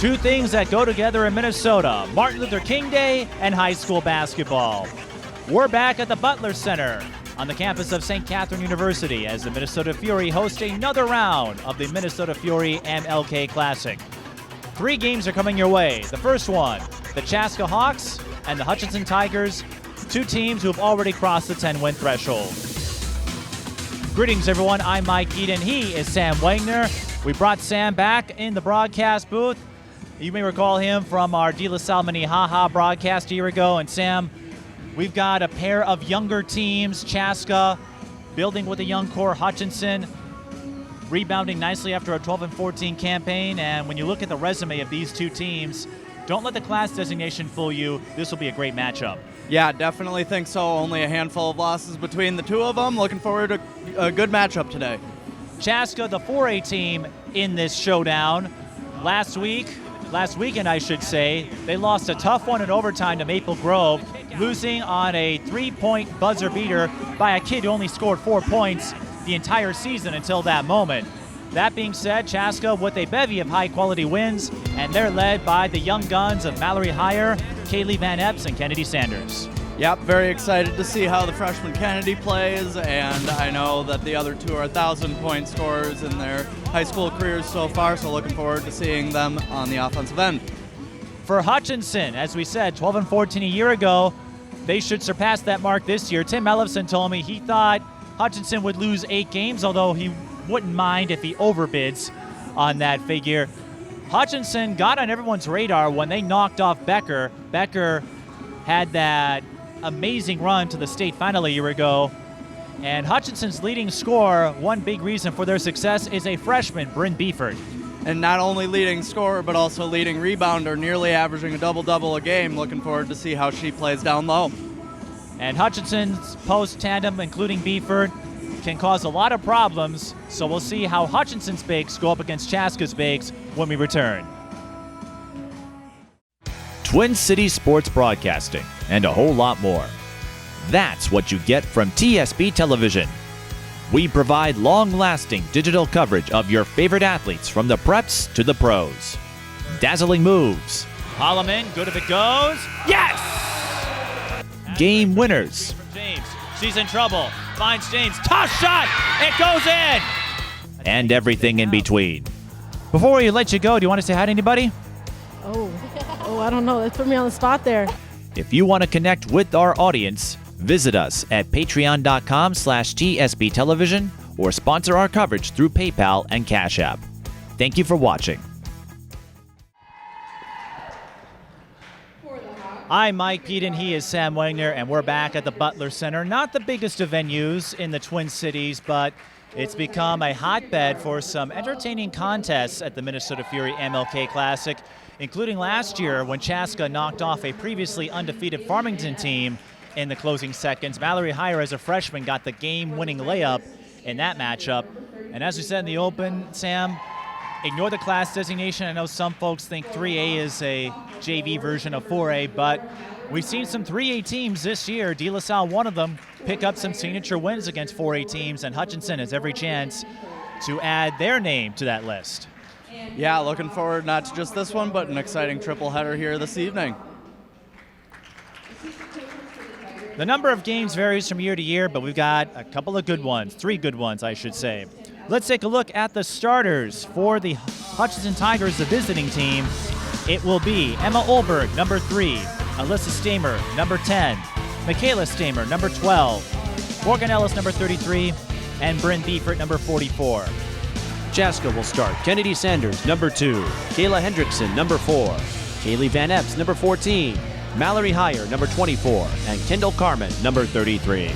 Two things that go together in Minnesota, Martin Luther King Day and high school basketball. We're back at the Butler Center on the campus of St. Catherine University as the Minnesota Fury host another round of the Minnesota Fury MLK Classic. 3 games are coming your way. The first one, the Chaska Hawks and the Hutchinson Tigers, 2 teams who have already crossed the 10-win threshold. Greetings, everyone. I'm Mike Peden. He is Sam Wagner. We brought Sam back in the broadcast booth. You may recall him from our De La Salle Minnehaha broadcast a year ago. And Sam, we've got a pair of younger teams, Chaska building with a young core, Hutchinson rebounding nicely after a 12-14 campaign. And when you look at the resume of these 2 teams, don't let the class designation fool you. This will be a great matchup. Yeah, definitely think so. Only a handful of losses between the 2 of them. Looking forward to a good matchup today. Chaska, the 4A team in this showdown. Last weekend, I should say, they lost a tough one in overtime to Maple Grove, losing on a 3-point buzzer beater by a kid who only scored 4 points the entire season until that moment. That being said, Chaska with a bevy of high-quality wins, and they're led by the young guns of Mallory Heyer, Kaylee Van Epps, and Kennedy Sanders. Yep, very excited to see how the freshman Kennedy plays, and I know that the other 2 are 1,000-point scorers in their high school careers so far, so looking forward to seeing them on the offensive end. For Hutchinson, as we said, 12-14 a year ago, they should surpass that mark this year. Tim Ellefson told me he thought Hutchinson would lose 8 games, although he wouldn't mind if he overbids on that figure. Hutchinson got on everyone's radar when they knocked off Becker. Becker had that amazing run to the state final a year ago. And Hutchinson's leading scorer, one big reason for their success, is a freshman, Brynn Beffert. And not only leading scorer, but also leading rebounder, nearly averaging a double-double a game. Looking forward to see how she plays down low. And Hutchinson's post tandem, including Beffert, can cause a lot of problems, so we'll see how Hutchinson's bigs go up against Chaska's bigs when we return. Twin Cities Sports Broadcasting, and a whole lot more. That's what you get from TSB Television. We provide long-lasting digital coverage of your favorite athletes from the preps to the pros. Dazzling moves. Holloman, good if it goes. Yes! Game winners. James, she's in trouble. Finds James, toss shot, it goes in! And everything in between. Before we let you go, do you want to say hi to anybody? Oh, I don't know. That's put me on the spot there. If you want to connect with our audience, visit us at patreon.com/TSB Television or sponsor our coverage through PayPal and Cash App. Thank you for watching. I'm Mike Peden, he is Sam Wagner, and we're back at the Butler Center. Not the biggest of venues in the Twin Cities, but it's become a hotbed for some entertaining contests at the Minnesota Fury MLK Classic, including last year when Chaska knocked off a previously undefeated Farmington team in the closing seconds. Mallory Heyer, as a freshman, got the game-winning layup in that matchup. And as we said in the open, Sam, ignore the class designation. I know some folks think 3A is a JV version of 4A, but we've seen some 3A teams this year, De La Salle, one of them, pick up some signature wins against 4A teams, and Hutchinson has every chance to add their name to that list. Yeah, looking forward not to just this one, but an exciting triple header here this evening. The number of games varies from year to year, but we've got a couple of good ones, 3 good ones, I should say. Let's take a look at the starters for the Hutchinson Tigers, the visiting team. It will be Emma Olberg, number 3, Alyssa Stamer, number 10, Michaela Stamer, number 12, Morgan Ellis, number 33, and Brynn Beffert, number 44. Chaska will start Kennedy Sanders, number 2, Kayla Hendrickson, number 4, Kaylee Van Epps, number 14, Mallory Heyer, number 24, and Kendall Carmen, number 33.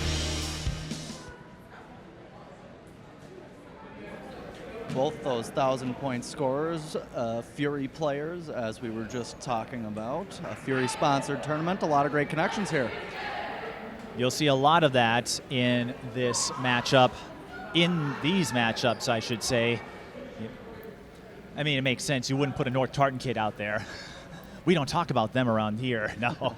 Both those 1,000-point scorers, Fury players, as we were just talking about. A Fury-sponsored tournament, a lot of great connections here. You'll see a lot of that in this matchup, in these matchups, I should say. I mean, it makes sense. You wouldn't put a North Tartan kid out there. We don't talk about them around here, no.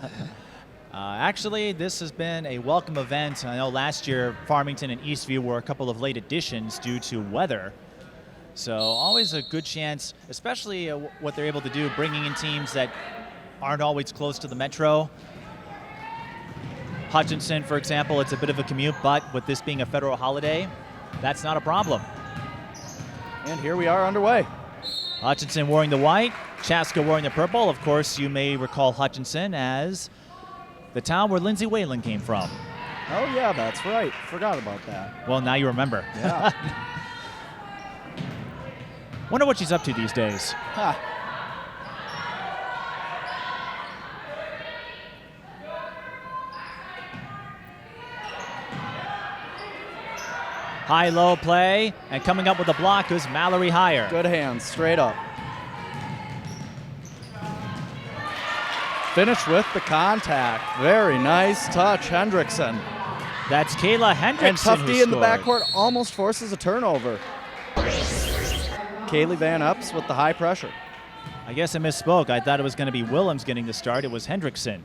Actually, this has been a welcome event. I know last year Farmington and Eastview were a couple of late additions due to weather. So always a good chance, especially what they're able to do, bringing in teams that aren't always close to the metro. Hutchinson, for example, it's a bit of a commute, but with this being a federal holiday, that's not a problem. And here we are underway. Hutchinson wearing the white, Chaska wearing the purple. Of course, you may recall Hutchinson as the town where Lindsay Whalen came from. Oh, yeah, that's right. Forgot about that. Well, now you remember. Yeah. Wonder what she's up to these days. Ha. High-low play, and coming up with a block is Mallory Higher. Good hands, straight up. Finish with the contact. Very nice touch, Hendrickson. That's Kayla Hendrickson And Tough who D in the scored. backcourt almost forces a turnover. Kaylee Van Epps with the high pressure. I guess I misspoke. I thought it was going to be Willems getting the start. It was Hendrickson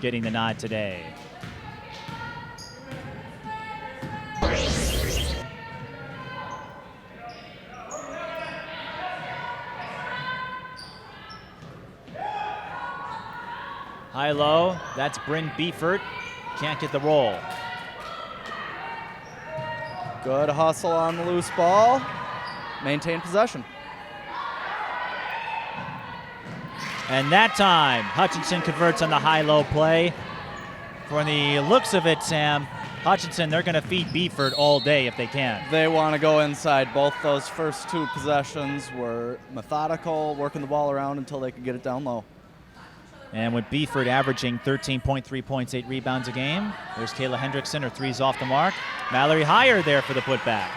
getting the nod today. High-low, that's Brynn Beffert. Can't get the roll. Good hustle on the loose ball. Maintain possession. And that time, Hutchinson converts on the high-low play. From the looks of it, Sam, Hutchinson, they're going to feed Beffert all day if they can. They want to go inside. Both those first two possessions were methodical, working the ball around until they could get it down low. And with Beffert averaging 13.3 points, 8 rebounds a game, there's Kayla Hendrickson, her three's off the mark. Mallory Higher there for the putback.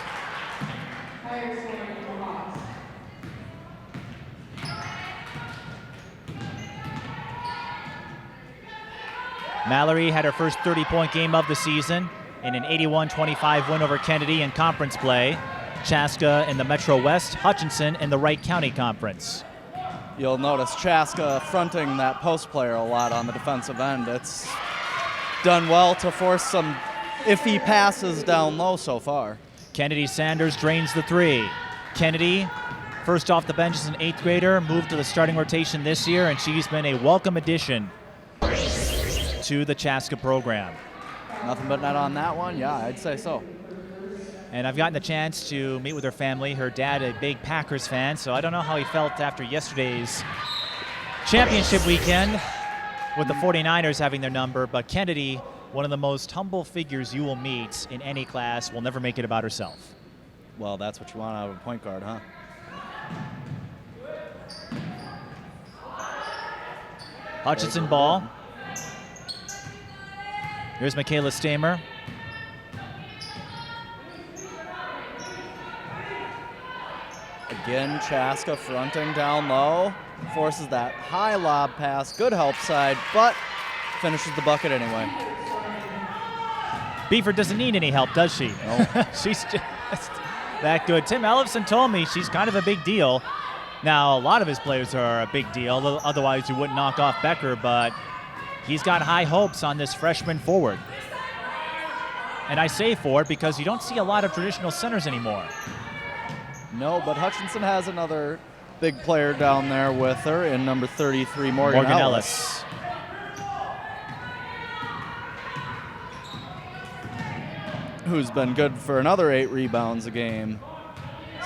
Mallory had her first 30-point game of the season in an 81-25 win over Kennedy in conference play. Chaska in the Metro West, Hutchinson in the Wright County Conference. You'll notice Chaska fronting that post player a lot on the defensive end. It's done well to force some iffy passes down low so far. Kennedy Sanders drains the three. Kennedy, first off the bench as an 8th grader, moved to the starting rotation this year, and she's been a welcome addition to the Chaska program. Nothing but net on that one? Yeah, I'd say so. And I've gotten the chance to meet with her family. Her dad, a big Packers fan, so I don't know how he felt after yesterday's championship weekend with the 49ers having their number, but Kennedy, one of the most humble figures you will meet in any class, will never make it about herself. Well, that's what you want out of a point guard, huh? Hutchinson ball. Here's Michaela Stamer. Again, Chaska fronting down low, forces that high lob pass, good help side, but finishes the bucket anyway. Beffert doesn't need any help, does she? No. She's just that good. Tim Ellefson told me she's kind of a big deal. Now, a lot of his players are a big deal, otherwise you wouldn't knock off Becker, but he's got high hopes on this freshman forward. And I say forward because you don't see a lot of traditional centers anymore. No, but Hutchinson has another big player down there with her in number 33, Morgan Ellis. Who's been good for another 8 rebounds a game,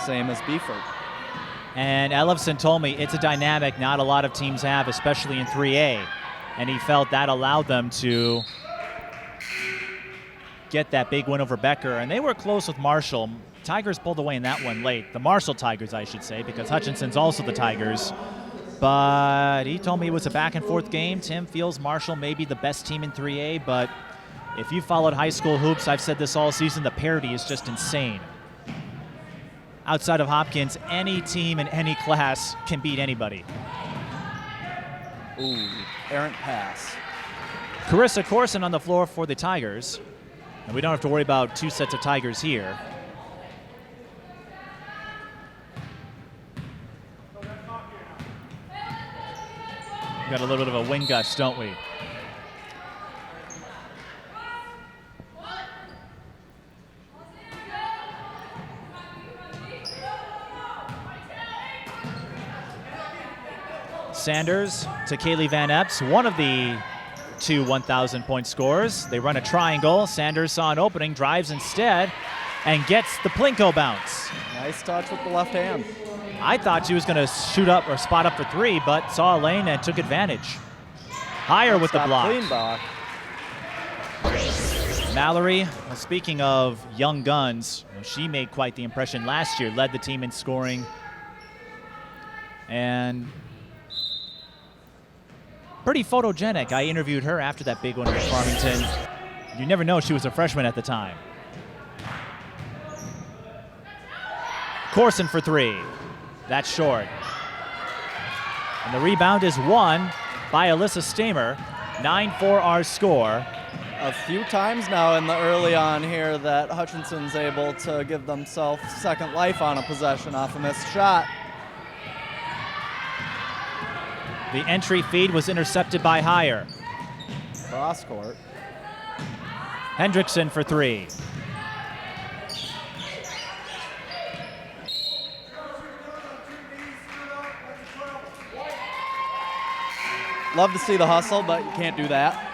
same as Beffert. And Ellefson told me it's a dynamic not a lot of teams have, especially in 3A. And he felt that allowed them to get that big win over Becker. And they were close with Marshall. Tigers pulled away in that one late. The Marshall Tigers, I should say, because Hutchinson's also the Tigers. But he told me it was a back-and-forth game. Tim feels Marshall may be the best team in 3A, but if you followed high school hoops, I've said this all season, the parity is just insane. Outside of Hopkins, any team in any class can beat anybody. Ooh, errant pass. Carissa Corson on the floor for the Tigers. And we don't have to worry about 2 sets of Tigers here. We got a little bit of a wind gust, don't we? Sanders to Kaylee Van Epps, one of the 2 1,000-point scorers. They run a triangle. Sanders saw an opening, drives instead, and gets the Plinko bounce. Nice touch with the left hand. I thought she was going to shoot up or spot up for 3, but saw a lane and took advantage. Higher with the block. Clean block. Mallory, well, speaking of young guns, she made quite the impression last year, led the team in scoring. And pretty photogenic. I interviewed her after that big one in Farmington. You never know, she was a freshman at the time. Corson for 3. That's short. And the rebound is won by Alyssa Stamer. 9-4 our score. A few times now in the early on here that Hutchinson's able to give themselves second life on a possession off a missed shot. The entry feed was intercepted by Heyer. Cross court. Hendrickson for 3. Love to see the hustle, but you can't do that.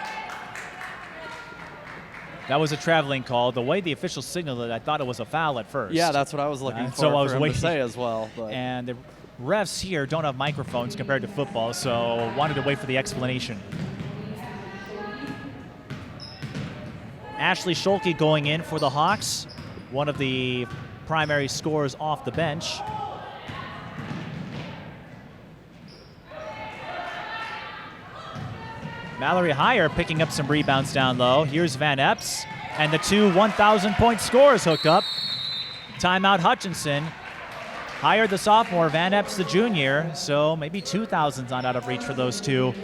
That was a traveling call. The way the official signaled it, I thought it was a foul at first. Yeah, that's what I was looking for, so I was him waiting to say as well. But. And the refs here don't have microphones compared to football, so wanted to wait for the explanation. Ashley Shulkie going in for the Hawks, one of the primary scorers off the bench. Mallory Heyer picking up some rebounds down low. Here's Van Epps, and the 2 1,000-point scorers hook up. Timeout Hutchinson. Heyer the sophomore, Van Epps the junior, so maybe 2,000's not out of reach for those two.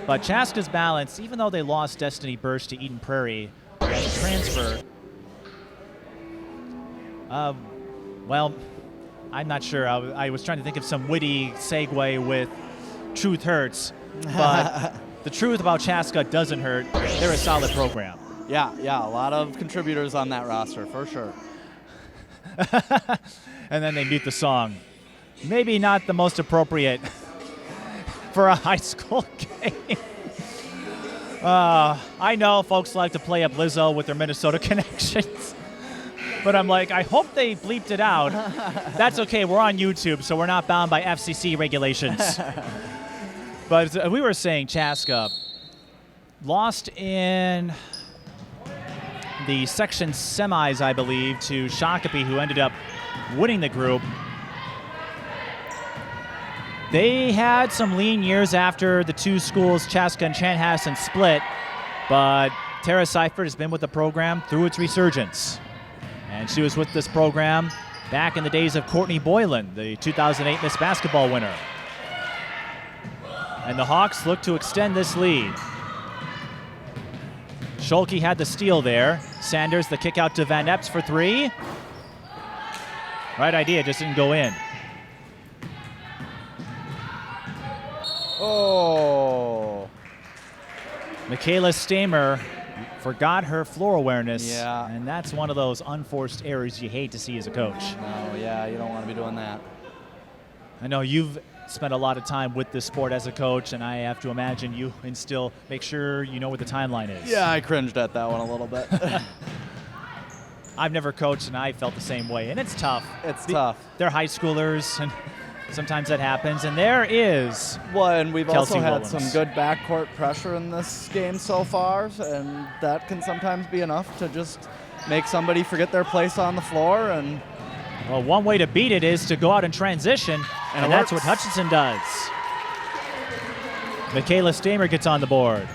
But Chaska's balance, even though they lost Destiny Burch to Eden Prairie as a transfer, well, I'm not sure. I was trying to think of some witty segue with Truth Hurts, but the truth about Chaska doesn't hurt. They're a solid program. Yeah, a lot of contributors on that roster, for sure. And then they mute the song. Maybe not the most appropriate for a high school game. I know folks like to play up Lizzo with their Minnesota connections. But I'm like, I hope they bleeped it out. That's okay, we're on YouTube, so we're not bound by FCC regulations. But we were saying Chaska lost in the section semis, I believe, to Shakopee, who ended up winning the group. They had some lean years after the two schools, Chaska and Chanhassen, split, but Tara Seifert has been with the program through its resurgence. And she was with this program back in the days of Courtney Boylan, the 2008 Miss Basketball winner. And the Hawks look to extend this lead. Shulkie had the steal there. Sanders the kick out to Van Epps for 3. Right idea, just didn't go in. Oh. Michaela Stamer forgot her floor awareness. Yeah. And that's one of those unforced errors you hate to see as a coach. No, yeah, you don't want to be doing that. I know you've spent a lot of time with this sport as a coach, and I have to imagine you instill, make sure you know what the timeline is. Yeah, I cringed at that one a little bit. I've never coached, and I felt the same way, and it's tough. It's tough. They're high schoolers, and sometimes that happens, and there is Well, and we've Kelsey also had Williams. some good backcourt pressure in this game so far, and that can sometimes be enough to just make somebody forget their place on the floor. And well, one way to beat it is to go out and transition, and that's what works. Hutchinson does. Michaela Stamer gets on the board.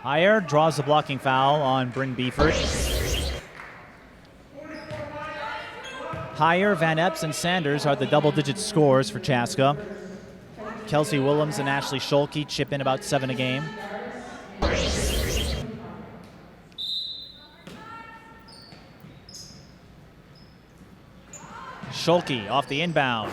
Heyer draws the blocking foul on Brynn Beffert. Heyer, Van Epps, and Sanders are the double-digit scorers for Chaska. Kelsey Willems and Ashley Shulkie chip in about 7 a game. Shulkie off the inbound.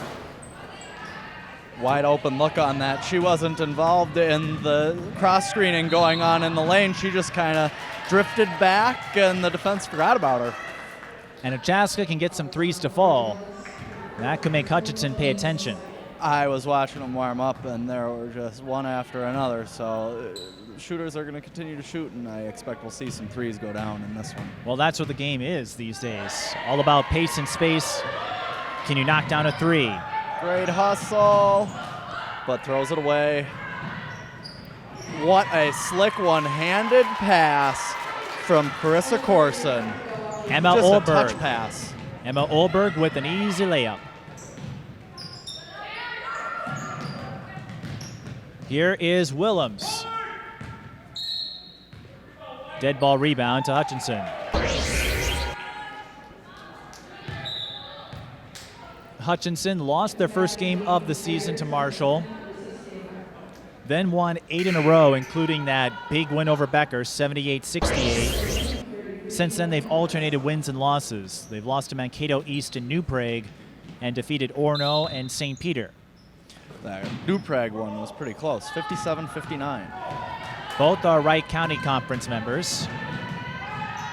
wide open look on that. She wasn't involved in the cross screening going on in the lane. She just kind of drifted back, and the defense forgot about her. And if Chaska can get some threes to fall, that could make Hutchinson pay attention. I was watching them warm up, and there were just one after another. So shooters are going to continue to shoot, and I expect we'll see some threes go down in this one. Well, that's what the game is these days. All about pace and space. Can you knock down a three? Great hustle, but throws it away. What a slick one-handed pass from Carissa Corson. Emma Just Olberg. a touch pass. Emma Olberg with an easy layup. Here is Willems. Dead ball rebound to Hutchinson. Hutchinson lost their first game of the season to Marshall, then won 8 in a row, including that big win over Becker, 78-68. Since then, they've alternated wins and losses. They've lost to Mankato East and New Prague and defeated Orono and St. Peter. That New Prague one was pretty close, 57-59. Both are Wright County Conference members.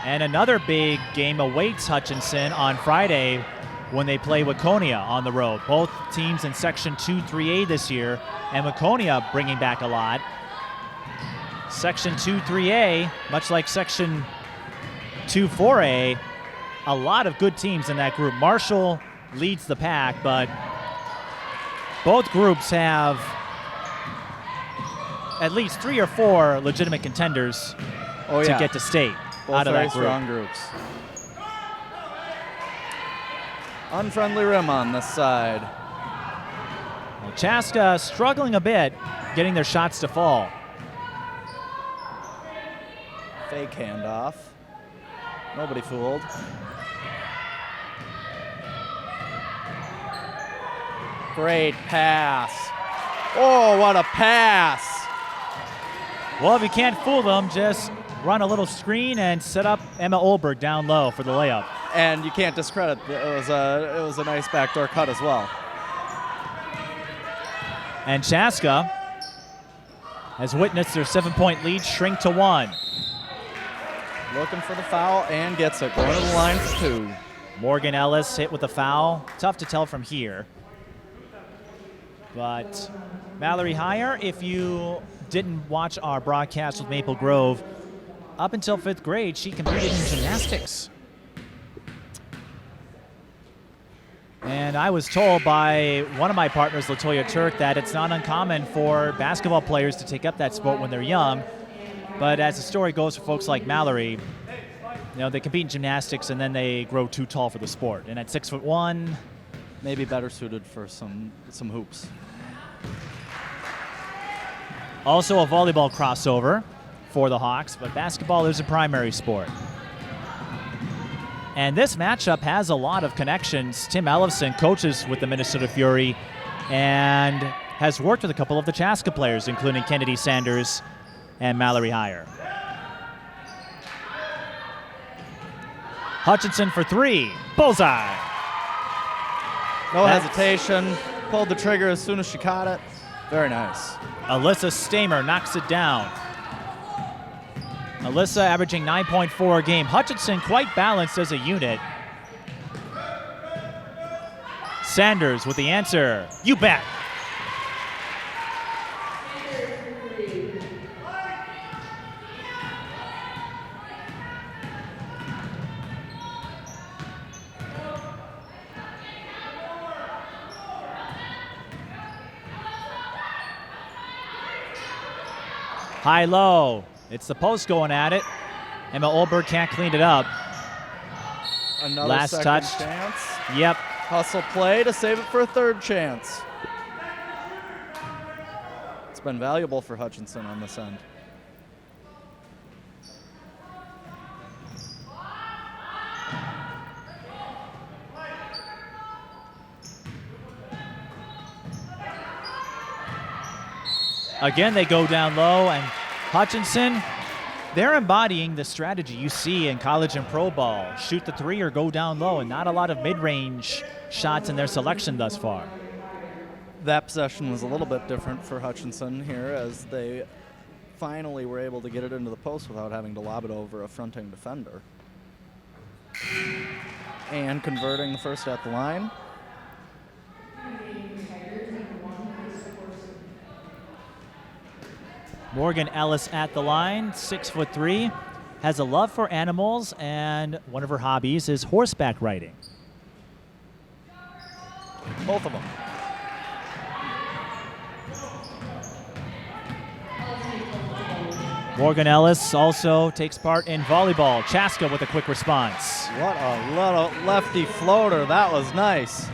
And another big game awaits Hutchinson on Friday when they play Waconia on the road. Both teams in Section 2-3A this year, and Waconia bringing back a lot. Section 2-3A, much like Section 2-4A, a lot of good teams in that group. Marshall leads the pack, but both groups have at least 3 or 4 legitimate contenders to get to state Both out of very that group. strong groups. Unfriendly rim on this side. Well, Chaska struggling a bit, getting their shots to fall. Fake handoff. Nobody fooled. Great pass. Oh, what a pass. Well, if you can't fool them, just run a little screen and set up Emma Olberg down low for the layup. And you can't discredit it was a nice backdoor cut as well. And Chaska has witnessed their 7-point lead shrink to 1. Looking for the foul and gets it. Going to the line for 2. Morgan Ellis hit with a foul. Tough to tell from here. But Mallory Heyer, if you didn't watch our broadcast with Maple Grove, up until 5th grade, she competed in gymnastics. And I was told by one of my partners, Latoya Turk, that it's not uncommon for basketball players to take up that sport when they're young. But as the story goes for folks like Mallory, they compete in gymnastics and then they grow too tall for the sport. And at 6'1", maybe better suited for some hoops. Also a volleyball crossover for the Hawks, but basketball is a primary sport. And this matchup has a lot of connections. Tim Ellefson coaches with the Minnesota Fury and has worked with a couple of the Chaska players, including Kennedy Sanders and Mallory Heyer. Hutchinson for 3. Bullseye. No hesitation. Pulled the trigger as soon as she caught it. Very nice. Alyssa Stamer knocks it down. Alyssa averaging 9.4 a game. Hutchinson quite balanced as a unit. Sanders with the answer. You bet. High-low. It's the post going at it. Emma Olberg can't clean it up. Another Last second touch. chance. Yep. Hustle play to save it for a 3rd chance. It's been valuable for Hutchinson on this end. Again, they go down low, and Hutchinson, they're embodying the strategy you see in college and pro ball. Shoot the 3 or go down low, and not a lot of mid-range shots in their selection thus far. That possession was a little bit different for Hutchinson here as they finally were able to get it into the post without having to lob it over a fronting defender. And converting the first at the line. Morgan Ellis at the line, 6'3", has a love for animals, and one of her hobbies is horseback riding. Both of them. Morgan Ellis also takes part in volleyball. Chaska with a quick response. What a little lefty floater. That was nice.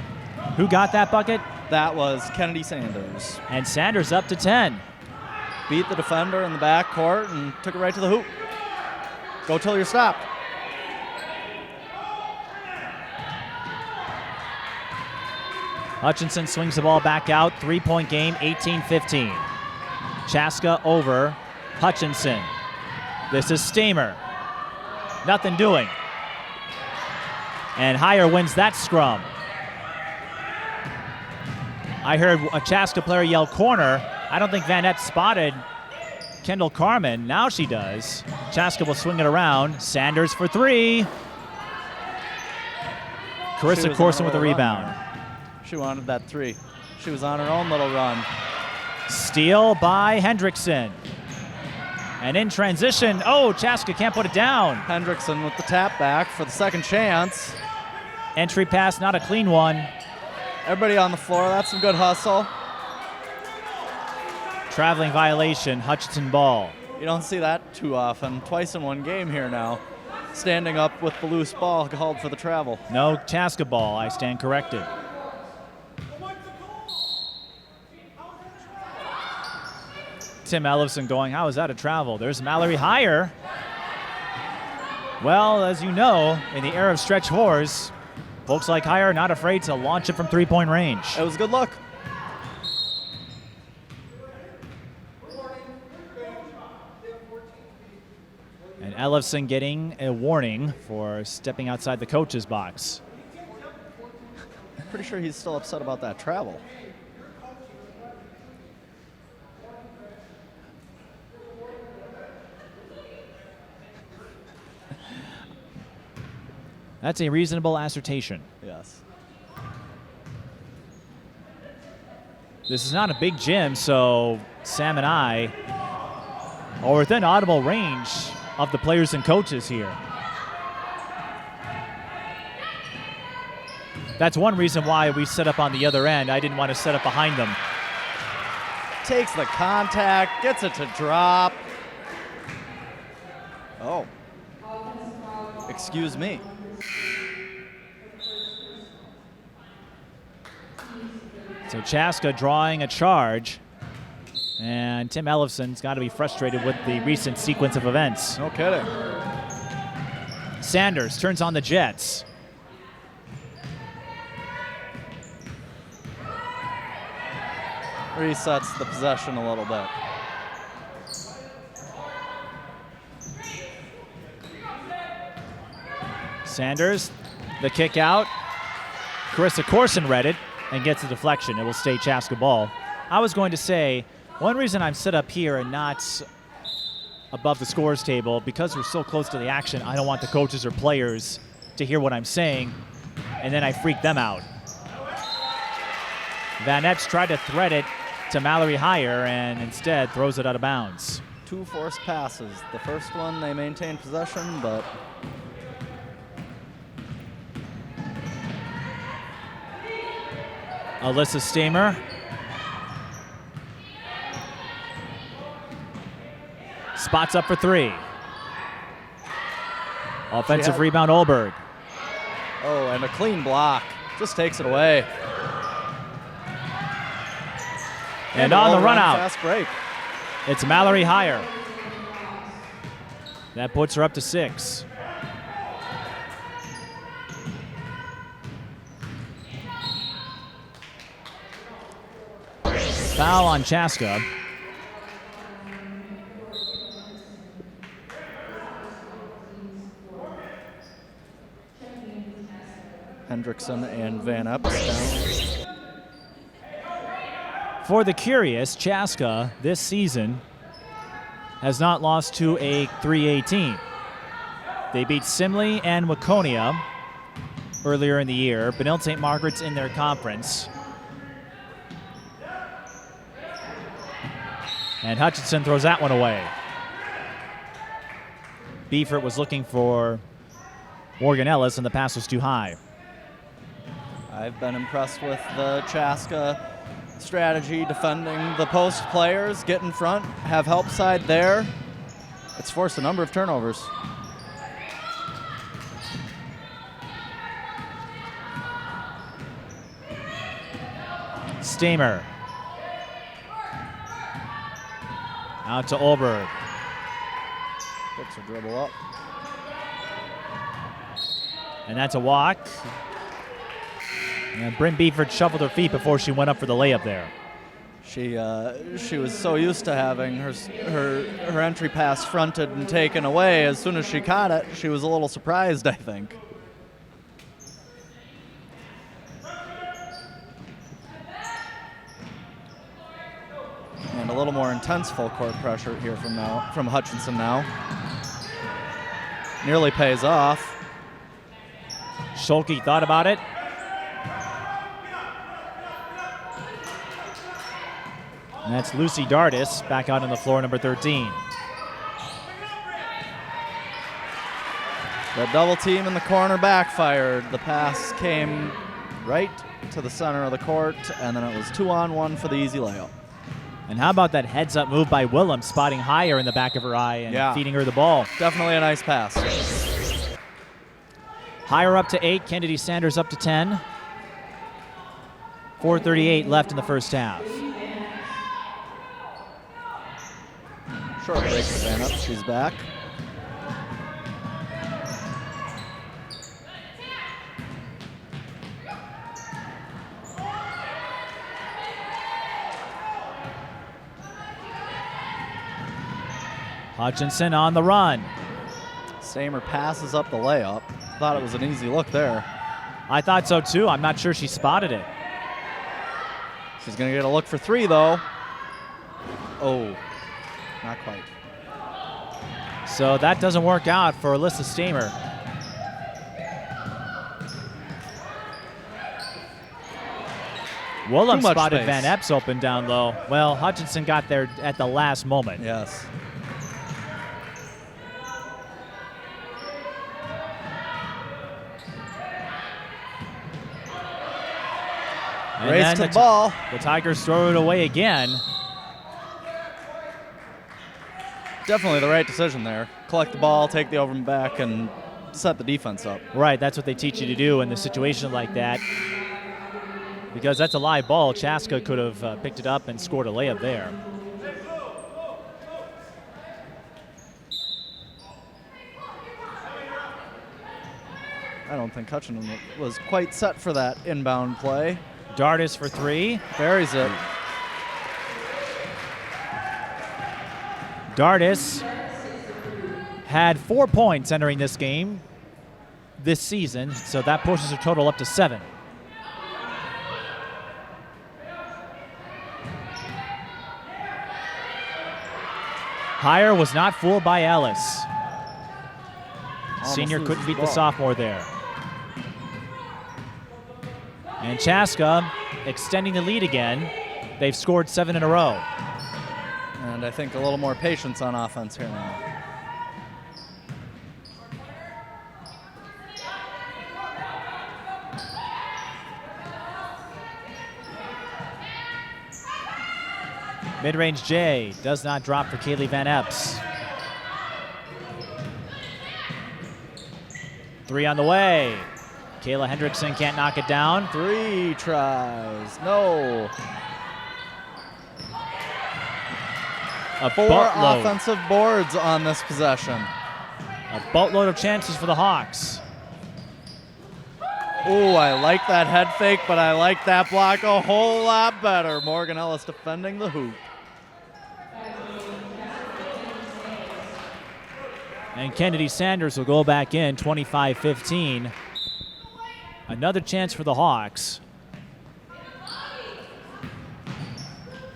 Who got that bucket? That was Kennedy Sanders. And Sanders up to 10. Beat the defender in the back court and took it right to the hoop. Go till you're stopped. Hutchinson swings the ball back out. 3-point game, 18-15. Chaska over Hutchinson. This is Stamer. Nothing doing. And Hire wins that scrum. I heard a Chaska player yell corner. I don't think Van Epp spotted Kendall Carmen. Now she does. Chaska will swing it around. Sanders for three. Carissa Corson with a rebound. She wanted that three. She was on her own little run. Steal by Hendrickson. And in transition, oh, Chaska can't put it down. Hendrickson with the tap back for the second chance. Entry pass, not a clean one. Everybody on the floor, that's some good hustle. Traveling violation, Hutchinson ball. You don't see that too often. Twice in one game here now. Standing up with the loose ball called for the travel. No Chaska ball, I stand corrected. Tim Ellison going, how is that a travel? There's Mallory Hire. Well, as you know, in the era of stretch fours, folks like Hire are not afraid to launch it from three-point range. It was a good look. And Ellison getting a warning for stepping outside the coach's box. Pretty sure he's still upset about that travel. That's a reasonable assertion. Yes. This is not a big gym, so Sam and I are within audible range of the players and coaches here. That's one reason why we set up on the other end. I didn't want to set up behind them. Takes the contact, gets it to drop. Oh. Excuse me. So Chaska drawing a charge, and Tim Ellison's got to be frustrated with the recent sequence of events. No kidding. Sanders turns on the Jets. Resets the possession a little bit. Sanders, the kick out. Carissa Corson read it and gets a deflection. It will stay Chaska ball. I was going to say, one reason I'm set up here and not above the scores table, because we're so close to the action, I don't want the coaches or players to hear what I'm saying, and then I freak them out. Van Epps tried to thread it to Mallory Hire and instead throws it out of bounds. Two forced passes. The first one, they maintained possession, but Alyssa Stamer. Spots up for three. Offensive rebound, Olberg. oh, and a clean block. Just takes it away. And on the run out, Fast break. it's Mallory Hire. That puts her up to 6. Foul on Chaska. Hendrickson and Van Epps down. For the curious, Chaska this season has not lost to a 3A team. They beat Simley and Waconia earlier in the year. Benilde St. Margaret's in their conference. And Hutchinson throws that one away. Beffert was looking for Morgan Ellis, and the pass was too high. I've been impressed with the Chaska strategy, defending the post players, get in front, have help side there. It's forced a number of turnovers. Stamer. Out to Olberg. Picks a dribble up. And that's a walk. And Brynn Beffert shuffled her feet before she went up for the layup there. She was so used to having her entry pass fronted and taken away. As soon as she caught it, she was a little surprised, I think. And a little more intense full court pressure here from Hutchinson now. Nearly pays off. Shulkie thought about it. And that's Lucy Dardis back out on the floor, number 13. The double team in the corner backfired. The pass came right to the center of the court, and then it was 2-on-1 for the easy layup. And how about that heads-up move by Willem, spotting higher in the back of her eye and feeding her the ball. Definitely a nice pass. Higher up to 8, Kennedy Sanders up to 10. 4:38 left in the first half. Short break for Van Up. She's back. Hutchinson on the run. Stamer passes up the layup. Thought it was an easy look there. I thought so too. I'm not sure she spotted it. She's going to get a look for three, though. Oh, not quite. So that doesn't work out for Alyssa Stamer. Willem spotted space. Van Epps open down low. Well, Hutchinson got there at the last moment. Yes. And Race then to the ball. The Tigers throw it away again. Definitely the right decision there. Collect the ball, take the over and back, and set the defense up. Right, that's what they teach you to do in a situation like that. Because that's a live ball. Chaska could have picked it up and scored a layup there. I don't think Hutchinson was quite set for that inbound play. Dardis for three. Buries it. Dardis had 4 points entering this game this season, so that pushes her total up to 7. Higher was not fooled by Ellis. Senior couldn't beat the sophomore there. And Chaska extending the lead again. They've scored 7 in a row. And I think a little more patience on offense here now. Mid-range J does not drop for Kaylee Van Epps. 3 on the way. Kayla Hendrickson can't knock it down. 3 tries. No. A 4 boatload. offensive boards on this possession. A boatload of chances for the Hawks. Ooh, I like that head fake, but I like that block a whole lot better. Morgan Ellis defending the hoop. And Kennedy Sanders will go back in, 25-15. Another chance for the Hawks.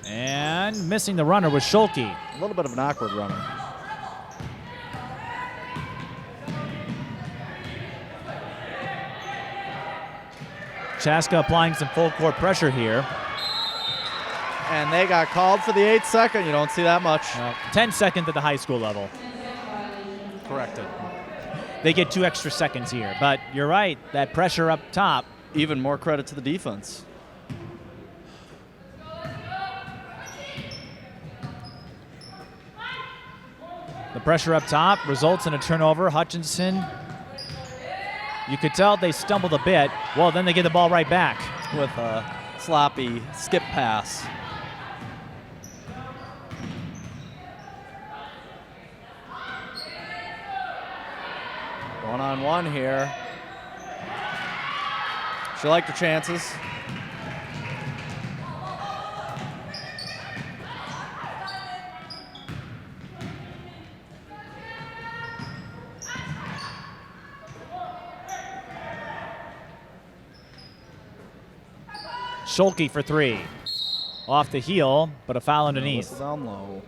And missing the runner was Shulkie. A little bit of an awkward runner. Chaska applying some full court pressure here. And they got called for the 8-second. You don't see that much. 10 seconds at the high school level. Corrected. They get 2 extra seconds here. But you're right, that pressure up top. Even more credit to the defense. The pressure up top results in a turnover. Hutchinson, you could tell they stumbled a bit. Well, then they get the ball right back. With a sloppy skip pass. One-on-one here. She liked her chances. Shulkie for 3. Off the heel, but a foul underneath. Whistle down low.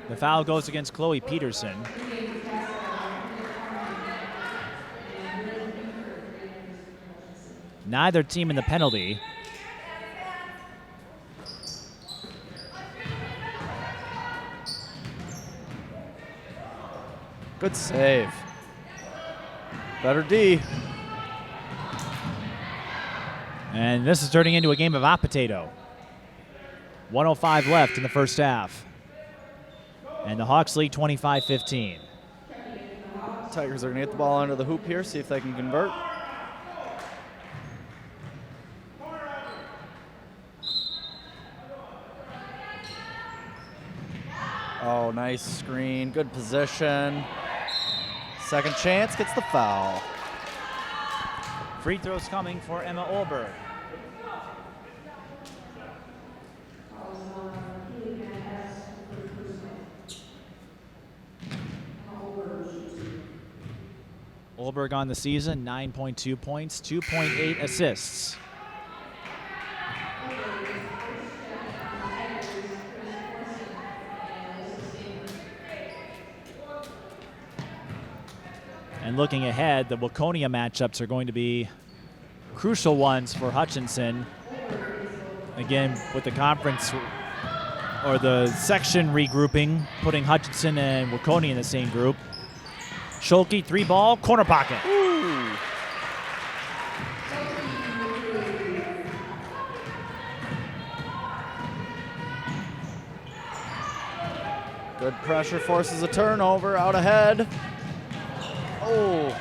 The foul goes against Chloe Peterson. Neither team in the penalty. Good save. Better D. And this is turning into a game of hot potato. 1:05 left in the first half. And the Hawks lead 25-15. Tigers are going to get the ball under the hoop here, see if they can convert. Oh, nice screen. Good position. Second chance, gets the foul. Free throws coming for Emma Olberg. Olberg on the season, 9.2 points, 2.8 assists. And looking ahead, the Waconia matchups are going to be crucial ones for Hutchinson. Again, with the conference or the section regrouping, putting Hutchinson and Waconia in the same group. Shulkie, 3-ball, corner pocket. Ooh. Good pressure, forces a turnover, out ahead. Oh.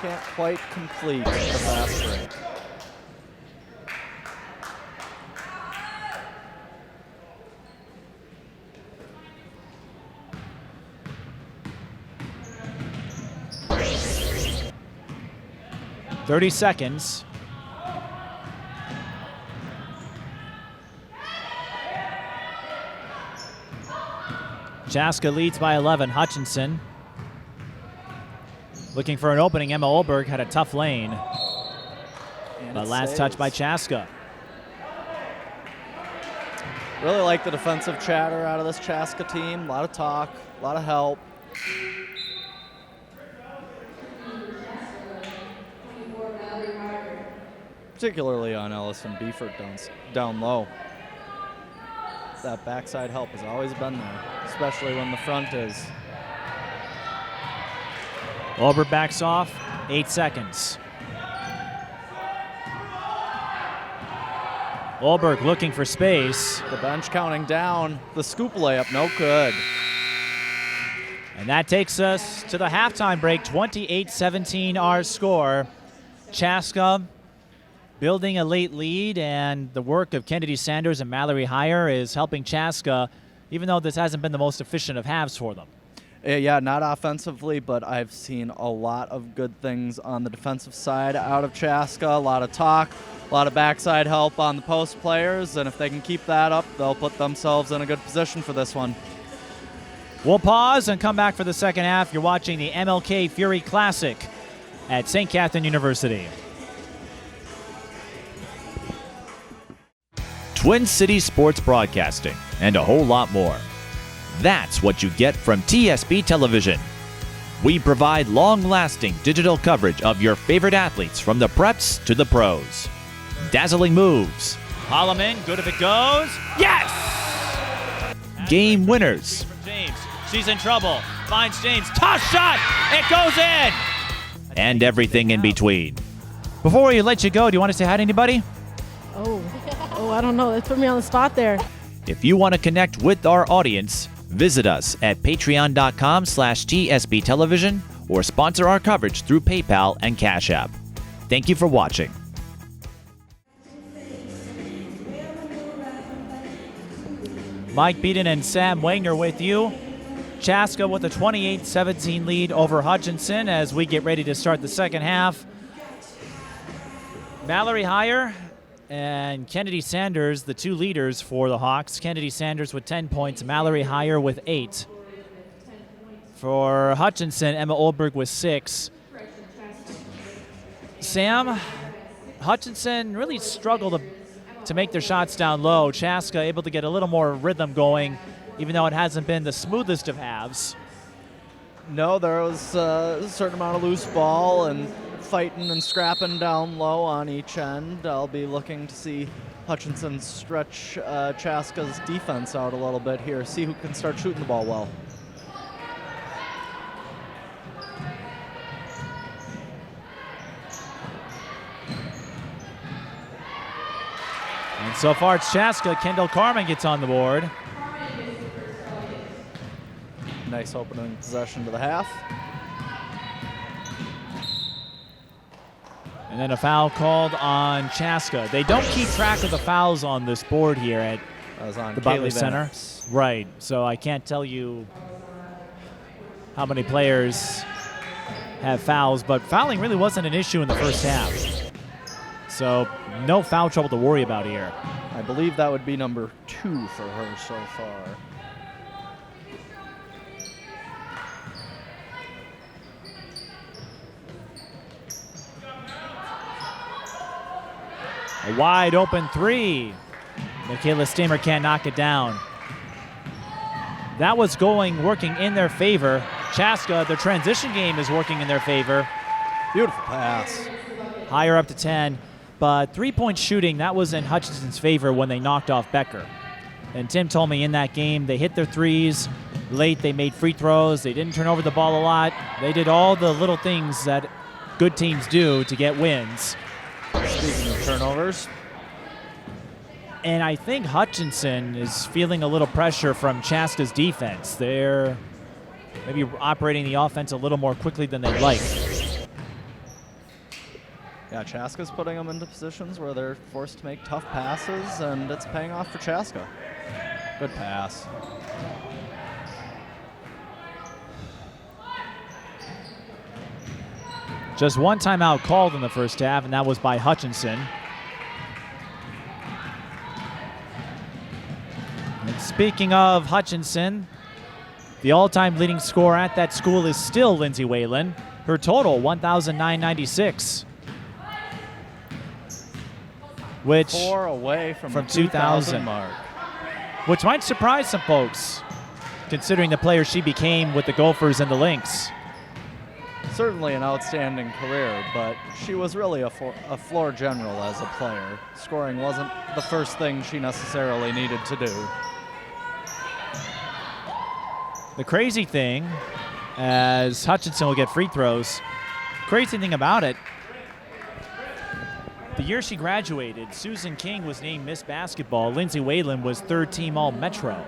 Can't quite complete the fast break. .30 seconds. Chaska leads by 11. Hutchinson looking for an opening. Emma Olberg had a tough lane. But last touch by Chaska. Really like the defensive chatter out of this Chaska team. A lot of talk, a lot of help. Particularly on Ellison Beffert down low. That backside help has always been there, especially when the front is. Olberg backs off, 8 seconds. Olberg looking for space. The bench counting down. The scoop layup, no good. And that takes us to the halftime break, 28-17 our score. Chaska building a late lead, and the work of Kennedy Sanders and Mallory Heyer is helping Chaska, even though this hasn't been the most efficient of halves for them. Yeah, not offensively, but I've seen a lot of good things on the defensive side out of Chaska. A lot of talk, a lot of backside help on the post players, and if they can keep that up, they'll put themselves in a good position for this one. We'll pause and come back for the second half. You're watching the MLK Fury Classic at St. Catherine University. Twin Cities Sports Broadcasting, and a whole lot more. That's what you get from TSB Television. We provide long-lasting digital coverage of your favorite athletes from the preps to the pros. Dazzling moves. Holloman, good if it goes. Yes! Game winners. From James. She's in trouble. Finds James. Toss shot! It goes in! And everything in between. Before we let you go, do you want to say hi to anybody? Oh, I don't know. That put me on the spot there. If you want to connect with our audience, visit us at patreon.com/TSB Television or sponsor our coverage through PayPal and Cash App. Thank you for watching. Mike Peden and Sam Wagner with you. Chaska with a 28-17 lead over Hutchinson as we get ready to start the second half. Mallory Higher and Kennedy Sanders, the two leaders for the Hawks. Kennedy Sanders with 10 points, Mallory Higher with 8. For Hutchinson, Emma Oldberg with 6. Sam, Hutchinson really struggled to make their shots down low. Chaska able to get a little more rhythm going, even though it hasn't been the smoothest of halves. No, there was a certain amount of loose ball and fighting and scrapping down low on each end. I'll be looking to see Hutchinson stretch Chaska's defense out a little bit here, see who can start shooting the ball well. And so far it's Chaska. Kendall Carmen gets on the board. Nice opening possession to the half. And then a foul called on Chaska. They don't keep track of the fouls on this board here at the Butler Center. Right, so I can't tell you how many players have fouls, but fouling really wasn't an issue in the first half. So no foul trouble to worry about here. I believe that would be number 2 for her so far. A wide open 3. Michaela Stamer can't knock it down. That was working in their favor. Chaska, their transition game is working in their favor. Beautiful pass. Higher up to 10. But three-point shooting, that was in Hutchinson's favor when they knocked off Becker. And Tim told me in that game they hit their threes late. They made free throws. They didn't turn over the ball a lot. They did all the little things that good teams do to get wins. Speaking of turnovers. And I think Hutchinson is feeling a little pressure from Chaska's defense. They're maybe operating the offense a little more quickly than they'd like. Yeah, Chaska's putting them into positions where they're forced to make tough passes, and it's paying off for Chaska. Good pass. Just one timeout called in the first half, and that was by Hutchinson. And speaking of Hutchinson, the all-time leading scorer at that school is still Lindsay Whalen. Her total, 1,996. Which 4 away from the 2,000 mark. Which might surprise some folks, considering the player she became with the Gophers and the Lynx. Certainly an outstanding career, but she was really a floor general as a player. Scoring wasn't the first thing she necessarily needed to do. The crazy thing, as Hutchinson will get free throws, crazy thing about it, the year she graduated, Susan King was named Miss Basketball. Lindsay Whalen was third team All-Metro.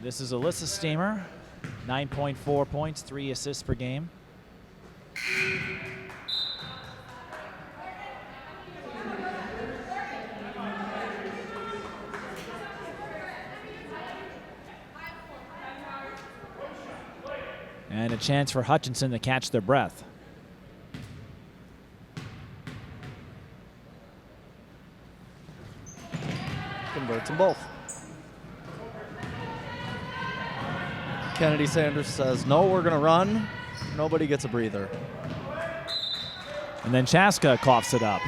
This is Alyssa Stamer, 9.4 points, 3 assists per game. And a chance for Hutchinson to catch their breath. Converts them both. Kennedy Sanders says, no, we're going to run. Nobody gets a breather. And then Chaska coughs it up.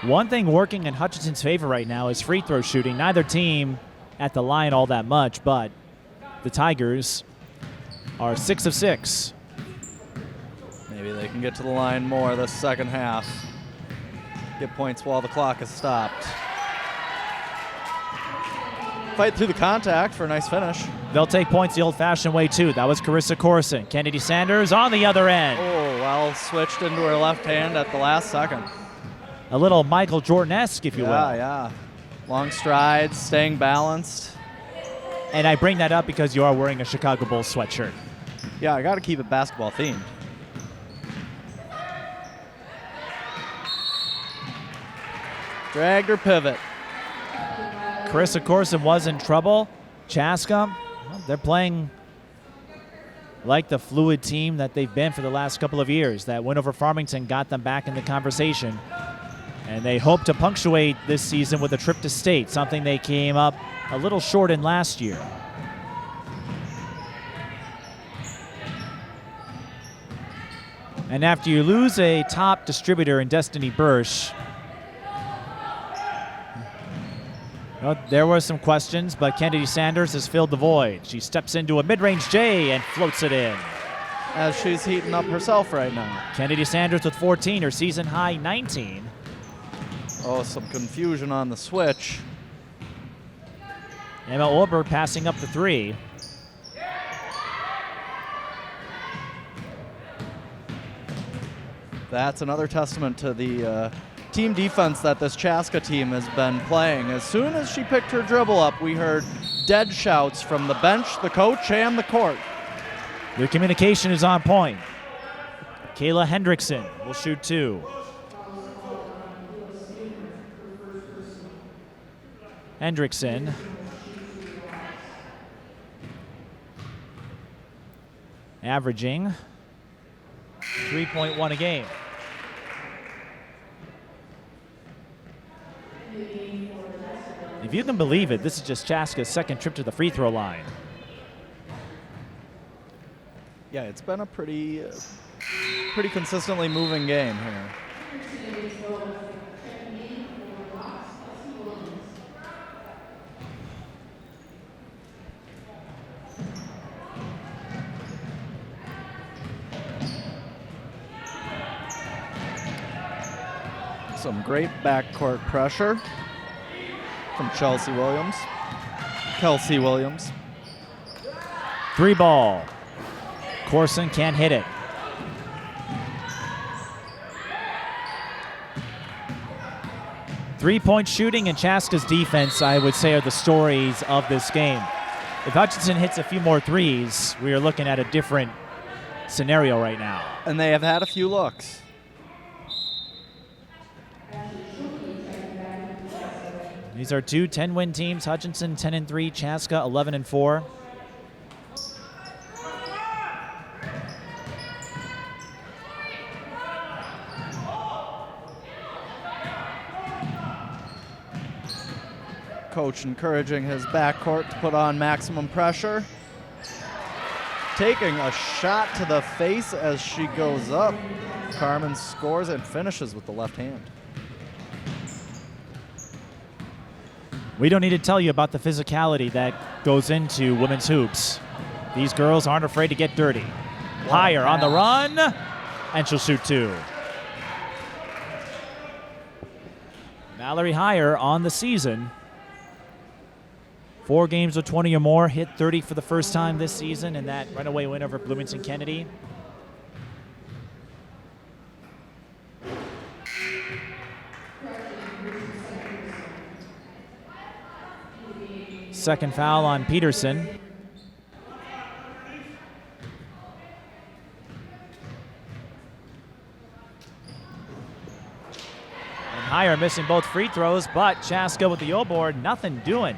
One thing working in Hutchinson's favor right now is free throw shooting. Neither team at the line all that much, but the Tigers are 6 of 6. Maybe they can get to the line more this second half. Get points while the clock is stopped. Fight through the contact for a nice finish. They'll take points the old-fashioned way, too. That was Carissa Corson. Kennedy Sanders on the other end. Oh, well, switched into her left hand at the last second. A little Michael Jordan-esque, if you will. Yeah. Long strides, staying balanced. And I bring that up because you are wearing a Chicago Bulls sweatshirt. Yeah, I got to keep it basketball themed. Dragged her pivot. Carissa Corson was in trouble. Chaska, well, they're playing like the fluid team that they've been for the last couple of years. That win over Farmington got them back in the conversation. And they hope to punctuate this season with a trip to state, something they came up a little short in last year. And after you lose a top distributor in Destiny Bursch, there were some questions, but Kennedy Sanders has filled the void. She steps into a mid-range J and floats it in. As she's heating up herself right now. Kennedy Sanders with 14, her season high 19. Oh, some confusion on the switch. Emma Olberg passing up the 3. That's another testament to the team defense that this Chaska team has been playing. As soon as she picked her dribble up, we heard dead shouts from the bench, the coach, and the court. Your communication is on point. Kayla Hendrickson will shoot 2. Hendrickson averaging 3.1 a game. If you can believe it, this is just Chaska's second trip to the free throw line. Yeah, it's been a pretty consistently moving game here. Some great backcourt pressure from Kelsey Williams. 3 ball. Corson can't hit it. Three-point shooting and Chaska's defense, I would say, are the stories of this game. If Hutchinson hits a few more threes, we are looking at a different scenario right now. And they have had a few looks. These are 2 10-win teams. Hutchinson 10-3, Chaska 11-4. Coach encouraging his backcourt to put on maximum pressure. Taking a shot to the face as she goes up. Carmen scores and finishes with the left hand. We don't need to tell you about the physicality that goes into women's hoops. These girls aren't afraid to get dirty. Higher on the run, and she'll shoot 2. Mallory Higher on the season. 4 games with 20 or more, hit 30 for the first time this season in that runaway win over Bloomington Kennedy. Second foul on Peterson. And Higher missing both free throws, but Chaska with the O-board, nothing doing.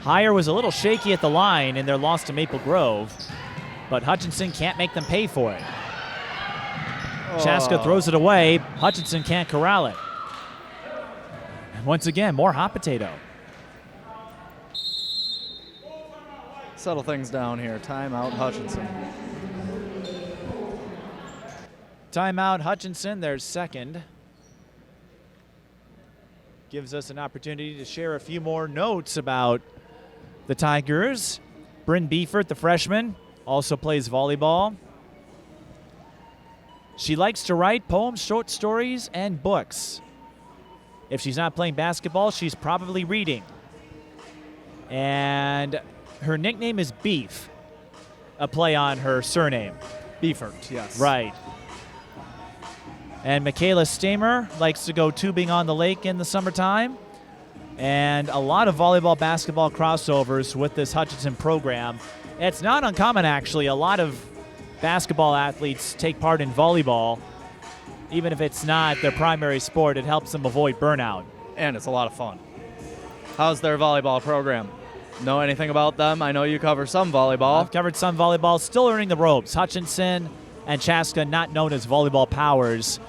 Higher was a little shaky at the line in their loss to Maple Grove, but Hutchinson can't make them pay for it. Chaska throws it away. Hutchinson can't corral it. And once again, more hot potato. settle things down here. Timeout, Hutchinson. Timeout, Hutchinson, their second. Gives us an opportunity to share a few more notes about the Tigers. Brynn Beffert, the freshman, also plays volleyball. She likes to write poems, short stories, and books. If she's not playing basketball, she's probably reading. And her nickname is Beef, a play on her surname. Beffert, yes. Right. And Michaela Stamer likes to go tubing on the lake in the summertime. And a lot of volleyball, basketball crossovers with this Hutchinson program. It's not uncommon, actually. A lot of basketball athletes take part in volleyball. Even if it's not their primary sport, it helps them avoid burnout. And it's a lot of fun. How's their volleyball program? Know anything about them? I know you cover some volleyball. I've covered some volleyball, still learning the ropes. Hutchinson and Chaska, not known as volleyball powers.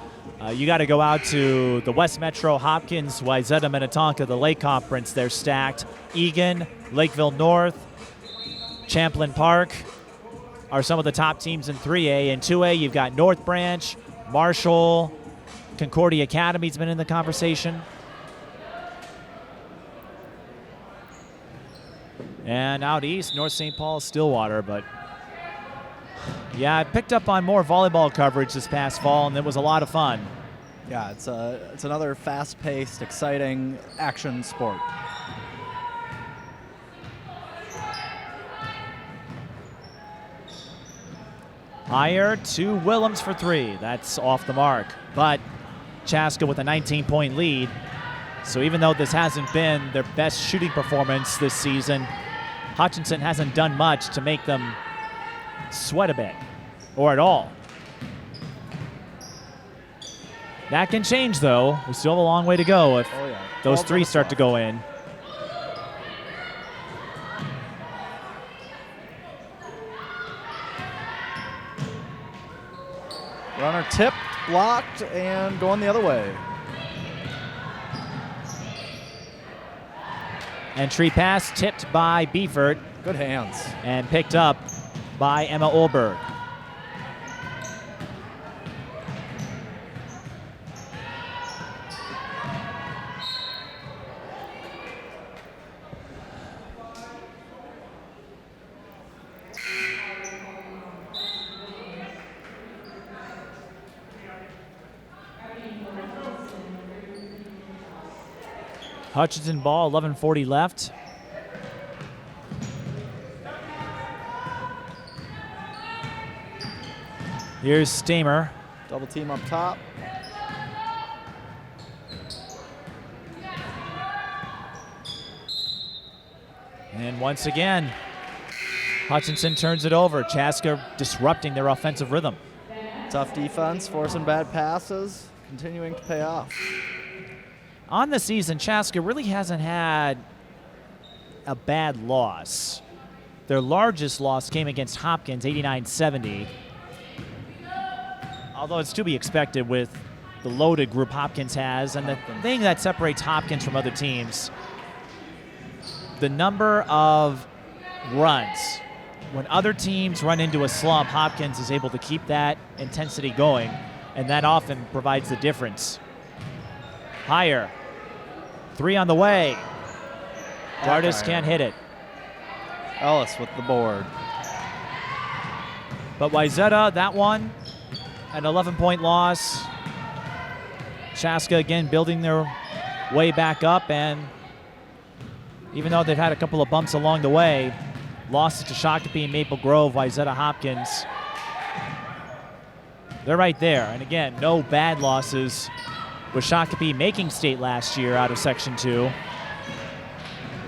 You got to go out to the West Metro, Hopkins, Wayzata, Minnetonka, the Lake Conference. They're stacked. Egan, Lakeville North, Champlain Park are some of the top teams in 3A. In 2A, you've got North Branch, Marshall, Concordia Academy's been in the conversation. And out east, North St. Paul, Stillwater, but yeah, I picked up on more volleyball coverage this past fall, and it was a lot of fun. Yeah, it's another fast-paced, exciting action sport. Higher to Willems for three. That's off the mark. But Chaska with a 19-point lead. So even though this hasn't been their best shooting performance this season, Hutchinson hasn't done much to make them sweat a bit, or at all. That can change, though. We still have a long way to go if those threes start to go in. Runner tipped, blocked, and going the other way. Entry pass tipped by Beffert. Good hands. And picked up by Emma Olberg. Hutchinson ball, 11:40 left. Here's Stamer. Double team up top. And once again, Hutchinson turns it over. Chaska disrupting their offensive rhythm. Tough defense, forcing bad passes, continuing to pay off. On the season, Chaska really hasn't had a bad loss. Their largest loss came against Hopkins, 89-70. Although it's to be expected with the loaded group Hopkins has. And the thing that separates Hopkins from other teams, the number of runs. When other teams run into a slump, Hopkins is able to keep that intensity going, and that often provides the difference. Higher. Three on the way. Dardis can't hit it. Ellis with the board. But Wayzata, that one, an 11-point loss. Chaska again building their way back up, and even though they've had a couple of bumps along the way, losses to Shakopee and Maple Grove, Wayzata, Hopkins, they're right there. And again, no bad losses, with Shakopee making state last year out of Section 2.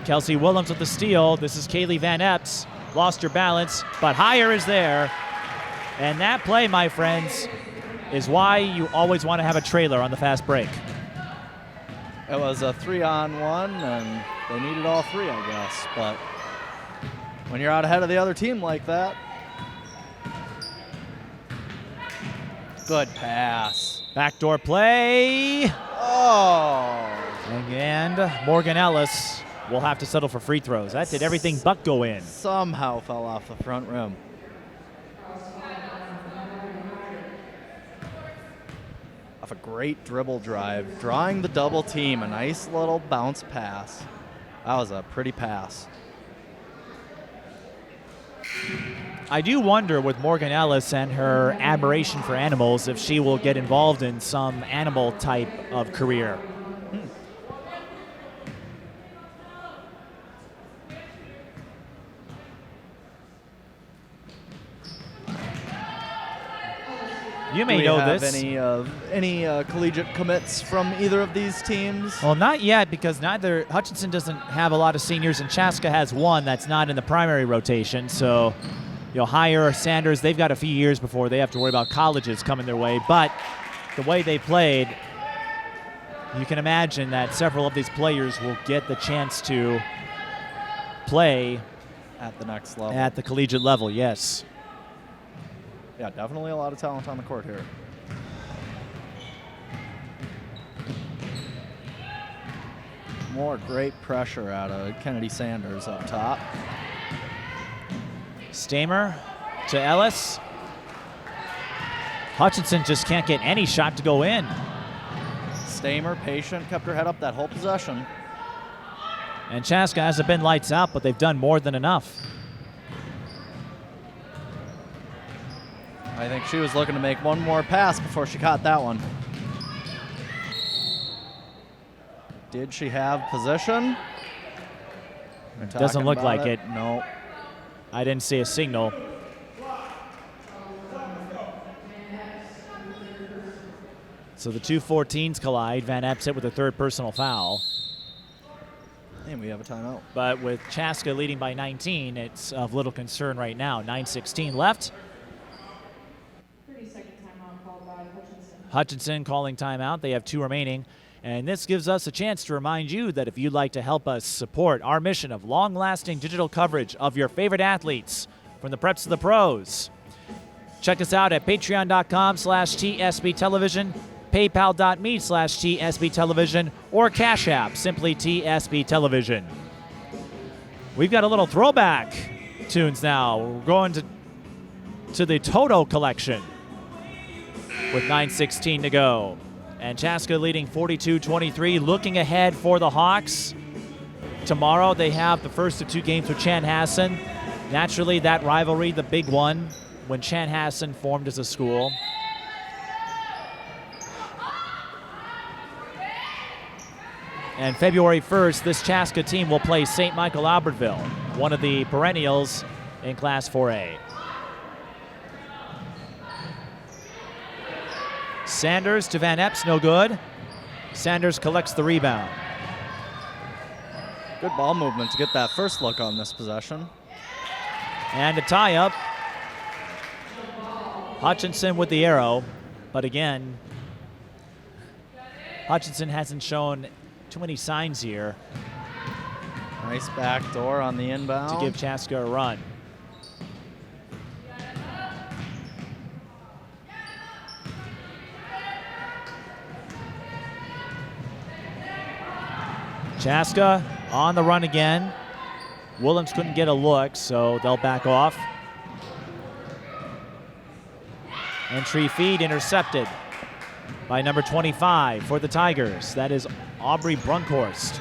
Kelsey Willems with the steal. This is Kaylee Van Epps. Lost her balance, but Higher is there. And that play, my friends, is why you always want to have a trailer on the fast break. It was a 3-on-1, and they needed all three, I guess. But when you're out ahead of the other team like that, good pass. Backdoor play. Oh. And Morgan Ellis will have to settle for free throws. That did everything but go in. Somehow fell off the front rim. Off a great dribble drive, drawing the double team, a nice little bounce pass. That was a pretty pass. I do wonder with Morgan Ellis and her admiration for animals if she will get involved in some animal type of career. You may know this. Any collegiate commits from either of these teams? Well, not yet, because neither Hutchinson doesn't have a lot of seniors, and Chaska has one that's not in the primary rotation. So, Hire or Sanders, they've got a few years before they have to worry about colleges coming their way. But the way they played, you can imagine that several of these players will get the chance to play at the next level. At the collegiate level, yes. Yeah, definitely a lot of talent on the court here. More great pressure out of Kennedy Sanders up top. Stamer to Ellis. Hutchinson just can't get any shot to go in. Stamer, patient, kept her head up that whole possession. And Chaska hasn't been lights out, but they've done more than enough. I think she was looking to make one more pass before she caught that one. Did she have position? Doesn't look like it. No. I didn't see a signal. So the two 14s collide. Van Epps hit with a third personal foul. And we have a timeout. But with Chaska leading by 19, it's of little concern right now. 9:16 left. Hutchinson calling timeout. They have 2 remaining. And this gives us a chance to remind you that if you'd like to help us support our mission of long-lasting digital coverage of your favorite athletes from the preps to the pros, check us out at patreon.com/TSB Television, paypal.me/TSB Television, or Cash App, simply TSB Television. We've got a little throwback tunes now. We're going to the Toto collection with 9:16 to go. And Chaska leading 42-23, looking ahead for the Hawks. Tomorrow they have the first of 2 games with Chanhassen. Naturally, that rivalry, the big one, when Chanhassen formed as a school. And February 1st, this Chaska team will play St. Michael Albertville, one of the perennials in Class 4A. Sanders to Van Epps, no good. Sanders collects the rebound. Good ball movement to get that first look on this possession. And a tie-up. Hutchinson with the arrow, but again, Hutchinson hasn't shown too many signs here. Nice back door on the inbound. To give Chaska a run. Chaska on the run again. Willems couldn't get a look, so they'll back off. Entry feed intercepted by number 25 for the Tigers. That is Aubrey Brunkhorst.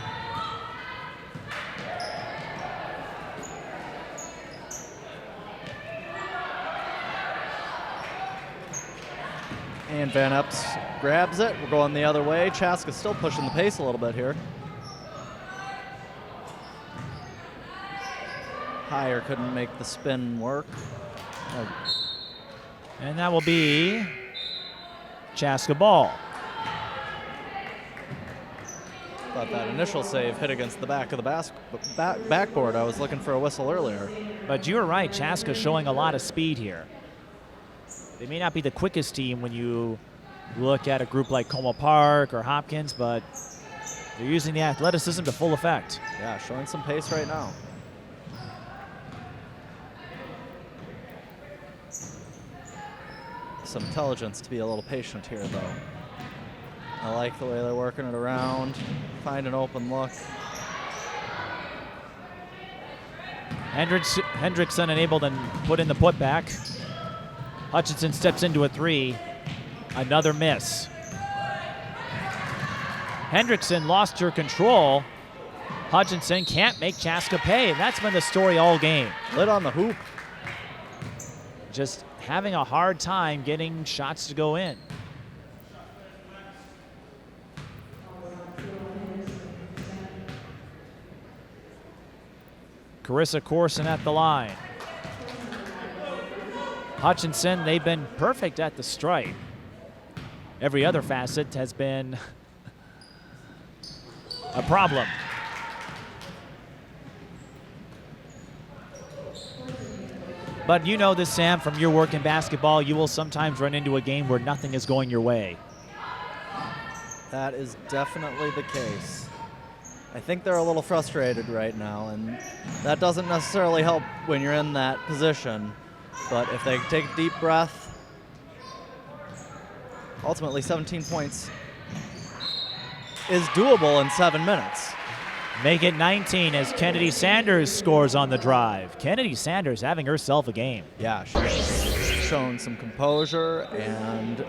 And Van Epps grabs it. We're going the other way. Chaska's still pushing the pace a little bit here. Hire couldn't make the spin work. And that will be Chaska ball. Thought that initial save hit against the back of the backboard. I was looking for a whistle earlier. But you're right, Chaska's showing a lot of speed here. They may not be the quickest team when you look at a group like Como Park or Hopkins, but they're using the athleticism to full effect. Yeah, showing some pace right now. Some intelligence to be a little patient here, though. I like the way they're working it around. Find an open look. Hendrickson unable to put in the putback. Hutchinson steps into a 3. Another miss. Hendrickson lost her control. Hutchinson can't make Chaska pay, and that's been the story all game. Lit on the hoop. Just having a hard time getting shots to go in. Carissa Corson at the line. Hutchinson, they've been perfect at the stripe. Every other facet has been a problem. But you know this, Sam, from your work in basketball, you will sometimes run into a game where nothing is going your way. That is definitely the case. I think they're a little frustrated right now, and that doesn't necessarily help when you're in that position. But if they take a deep breath, ultimately 17 points is doable in 7 minutes. Make it 19 as Kennedy Sanders scores on the drive. Kennedy Sanders having herself a game. Yeah, she's shown some composure and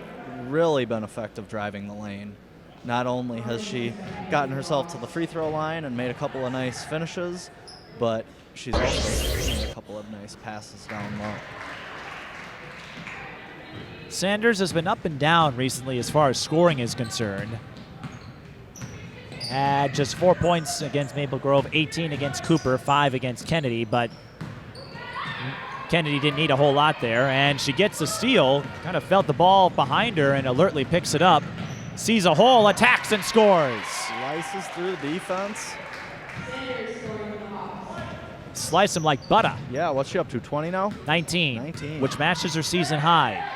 really been effective driving the lane. Not only has she gotten herself to the free throw line and made a couple of nice finishes, but she's also made a couple of nice passes down low. Sanders has been up and down recently as far as scoring is concerned. Had just 4 points against Maple Grove, 18 against Cooper, 5 against Kennedy, but Kennedy didn't need a whole lot there, and she gets the steal, kind of felt the ball behind her and alertly picks it up, sees a hole, attacks and scores. Slices through the defense. Slice him like butter. Yeah, what's she up to, 20 now? 19, which matches her season high.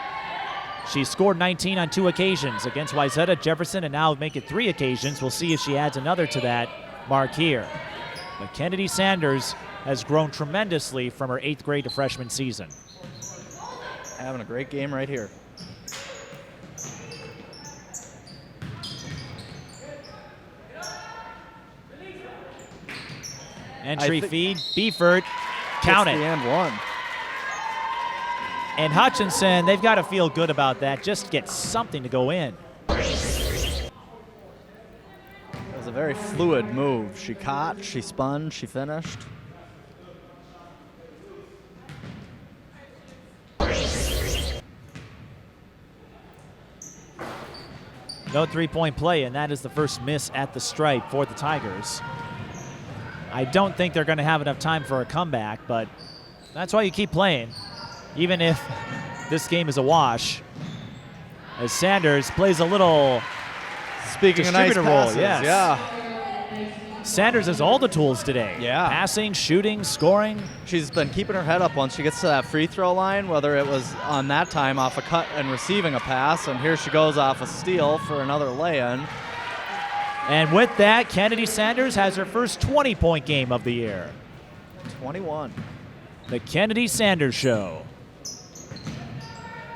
She scored 19 on 2 occasions against Wayzata, Jefferson, and now make it 3 occasions. We'll see if she adds another to that mark here. But Kennedy Sanders has grown tremendously from her 8th grade to freshman season. Having a great game right here. Entry feed, Beffert, count it. The and one. And Hutchinson, they've got to feel good about that. Just get something to go in. It was a very fluid move. She caught, she spun, she finished. No 3-point play, and that is the first miss at the stripe for the Tigers. I don't think they're going to have enough time for a comeback, but that's why you keep playing, even if this game is a wash. As Sanders plays a little Speaking of nice distributor role, passes, yes. Yeah. Sanders has all the tools today. Yeah. Passing, shooting, scoring. She's been keeping her head up once she gets to that free throw line, whether it was on that time off a cut and receiving a pass, and here she goes off a steal for another lay-in. And with that, Kennedy Sanders has her first 20-point game of the year. 21. The Kennedy Sanders Show.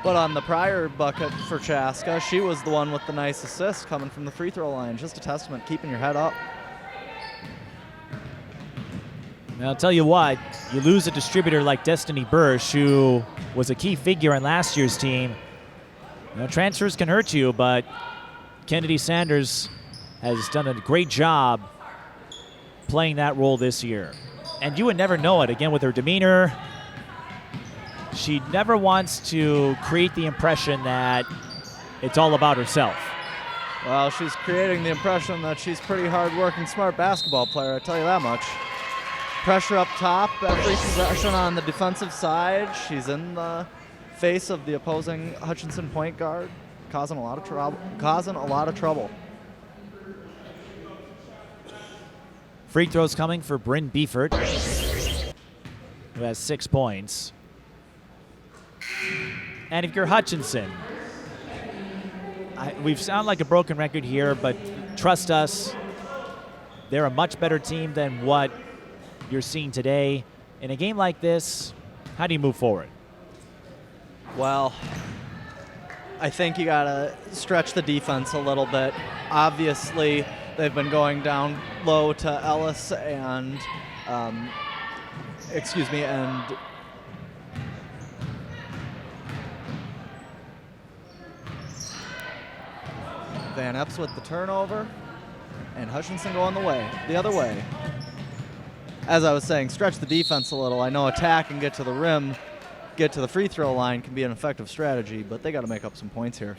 But on the prior bucket for Chaska, she was the one with the nice assist coming from the free throw line. Just a testament, keeping your head up. And I'll tell you what, you lose a distributor like Destiny Bursch, who was a key figure in last year's team. You know, transfers can hurt you, but Kennedy Sanders has done a great job playing that role this year. And you would never know it, again, with her demeanor. She never wants to create the impression that it's all about herself. Well, she's creating the impression that she's pretty hard-working, smart basketball player, I tell you that much. Pressure up top, every possession on the defensive side. She's in the face of the opposing Hutchinson point guard, causing a lot of trouble. Free throws coming for Brynn Beffert, who has 6 points. And if you're Hutchinson, we sound like a broken record here, but trust us, they're a much better team than what you're seeing today. In a game like this, how do you move forward? Well, I think you gotta stretch the defense a little bit. Obviously, they've been going down low to Ellis and excuse me, and Van Epps with the turnover, and Hutchinson going the other way. As I was saying, stretch the defense a little. I know attack and get to the rim, get to the free throw line can be an effective strategy, but they got to make up some points here.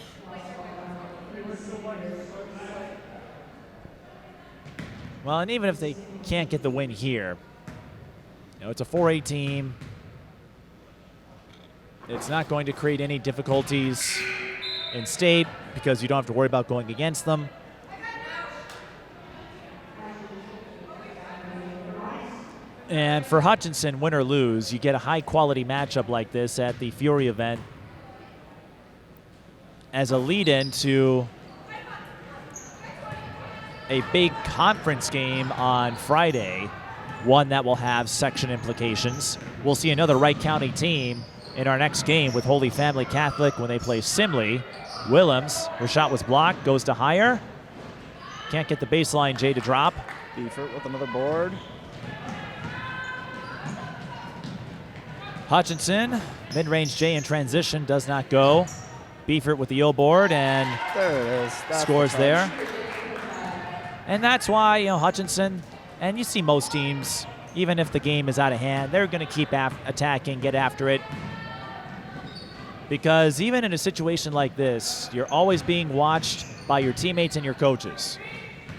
Well, and even if they can't get the win here, it's a 4A team. It's not going to create any difficulties in state because you don't have to worry about going against them. And for Hutchinson, win or lose, you get a high-quality matchup like this at the Fury event as a lead-in to a big conference game on Friday, one that will have section implications. We'll see another Wright County team in our next game with Holy Family Catholic when they play Simley. Willems, her shot was blocked, goes to higher. Can't get the baseline J to drop. Beffert with another board. Hutchinson, mid-range J in transition, does not go. Beffert with the O board and there it is. That's scores there. And that's why, Hutchinson, and you see most teams, even if the game is out of hand, they're going to keep attacking, get after it. Because even in a situation like this, you're always being watched by your teammates and your coaches.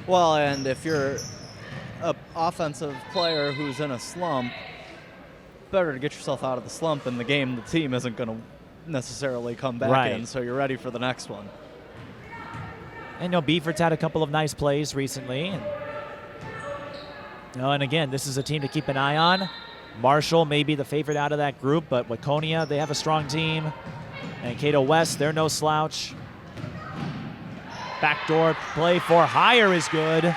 Well, and if you're an offensive player who's in a slump, better to get yourself out of the slump in the game. The team isn't going to necessarily come back in, so you're ready for the next one. And Beffert's had a couple of nice plays recently. And again, this is a team to keep an eye on. Marshall may be the favorite out of that group, but Waconia, they have a strong team. And Cato West, they're no slouch. Backdoor play for higher is good.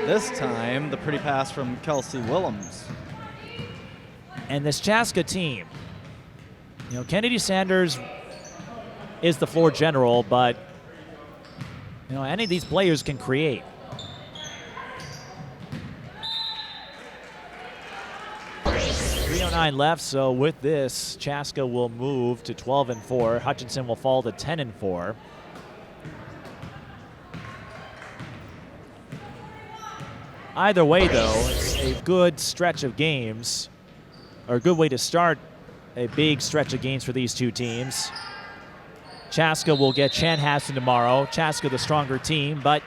This time, the pretty pass from Kelsey Willems. And this Chaska team, Kennedy Sanders is the floor general, but any of these players can create. .309 left, so with this, Chaska will move to 12-4. Hutchinson will fall to 10-4. Either way, though, it's a good stretch of games, or a good way to start a big stretch of games for these two teams. Chaska will get Chanhassen tomorrow. Chaska the stronger team, but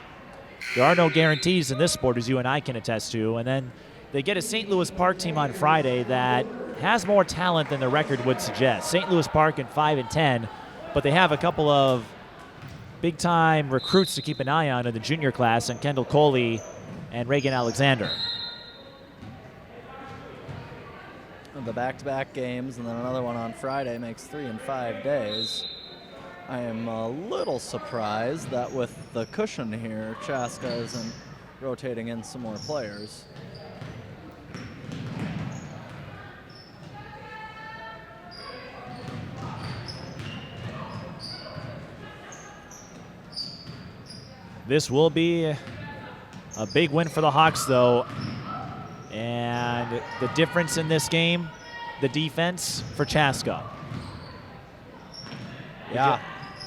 there are no guarantees in this sport, as you and I can attest to. And then they get a St. Louis Park team on Friday that has more talent than the record would suggest. St. Louis Park in 5-10, but they have a couple of big-time recruits to keep an eye on in the junior class, and Kendall Coley and Reagan Alexander. The back-to-back games and then another one on Friday makes 3 in 5 days. I am a little surprised that with the cushion here, Chaska isn't rotating in some more players. This will be a big win for the Hawks, though. And the difference in this game, the defense for Chaska. Yeah,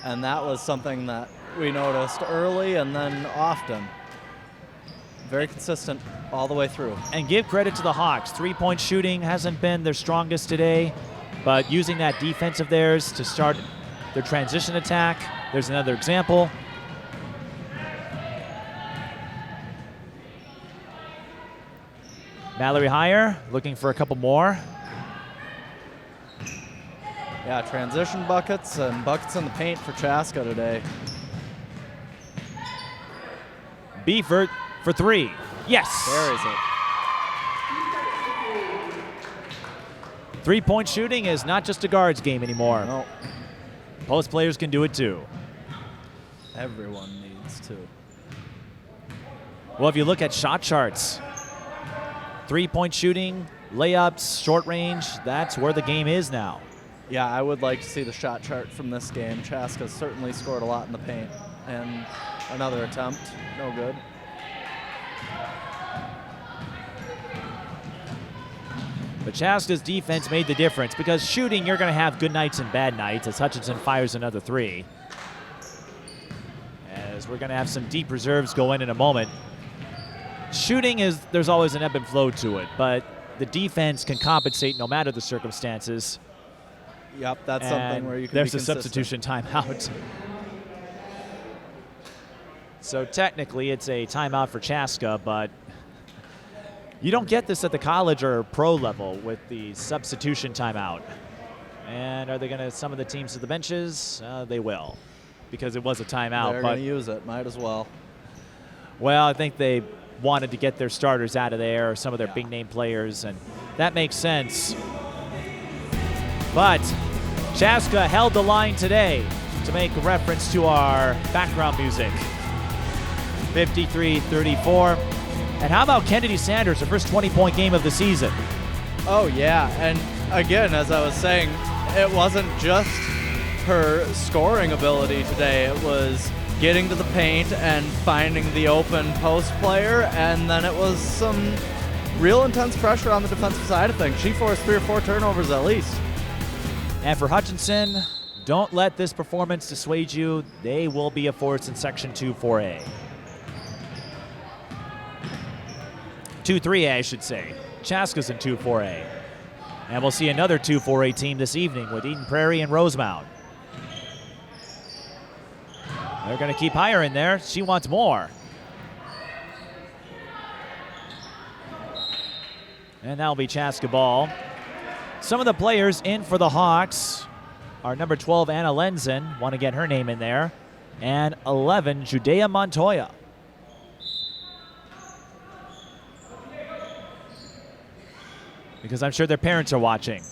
and that was something that we noticed early and then often. Very consistent all the way through. And give credit to the Hawks. Three-point shooting hasn't been their strongest today, but using that defense of theirs to start their transition attack, there's another example. Mallory higher, looking for a couple more. Yeah, transition buckets and buckets in the paint for Chaska today. Beffert for 3. Yes. There is it. Three-point shooting is not just a guards game anymore. No. Post players can do it too. Everyone needs to. Well, if you look at shot charts, three-point shooting, layups, short range, that's where the game is now. Yeah, I would like to see the shot chart from this game. Chaska certainly scored a lot in the paint. And another attempt, no good. But Chaska's defense made the difference because shooting, you're going to have good nights and bad nights as Hutchinson fires another three. As we're going to have some deep reserves go in a moment. Shooting there's always an ebb and flow to it, but the defense can compensate no matter the circumstances. Yep, that's something where you can there's be a substitution timeout. So technically it's a timeout for Chaska, but you don't get this at the college or pro level with the substitution timeout. And are they going to summon the teams to the benches? They will, because it was a timeout. They're going to use it. Might as well. Well, I think they wanted to get their starters out of there, some of their big name players, and that makes sense. But Chaska held the line today, to make a reference to our background music. 53-34. And how about Kennedy Sanders, her first 20-point game of the season? Oh, yeah. And again, as I was saying, it wasn't just her scoring ability today. It was getting to the paint and finding the open post player, and then it was some real intense pressure on the defensive side of things. She forced 3 or 4 turnovers at least. And for Hutchinson, don't let this performance dissuade you. They will be a force in Section 2-4A. 2-3A, I should say. Chaska's in 2-4A. And we'll see another 2-4A team this evening with Eden Prairie and Rosemount. They're going to keep higher in there. She wants more. And that'll be Chaska ball. Some of the players in for the Hawks are number 12, Anna Lenzen. Want to get her name in there. And 11, Judea Montoya. Because I'm sure their parents are watching.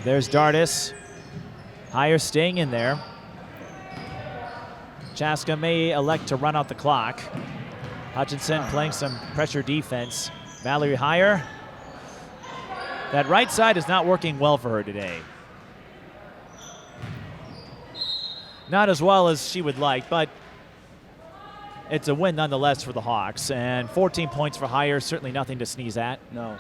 There's Dardis. Higher staying in there. Chaska may elect to run out the clock. Hutchinson playing some pressure defense. Mallory Higher. That right side is not working well for her today. Not as well as she would like, but it's a win nonetheless for the Hawks. And 14 points for Higher, certainly nothing to sneeze at. No.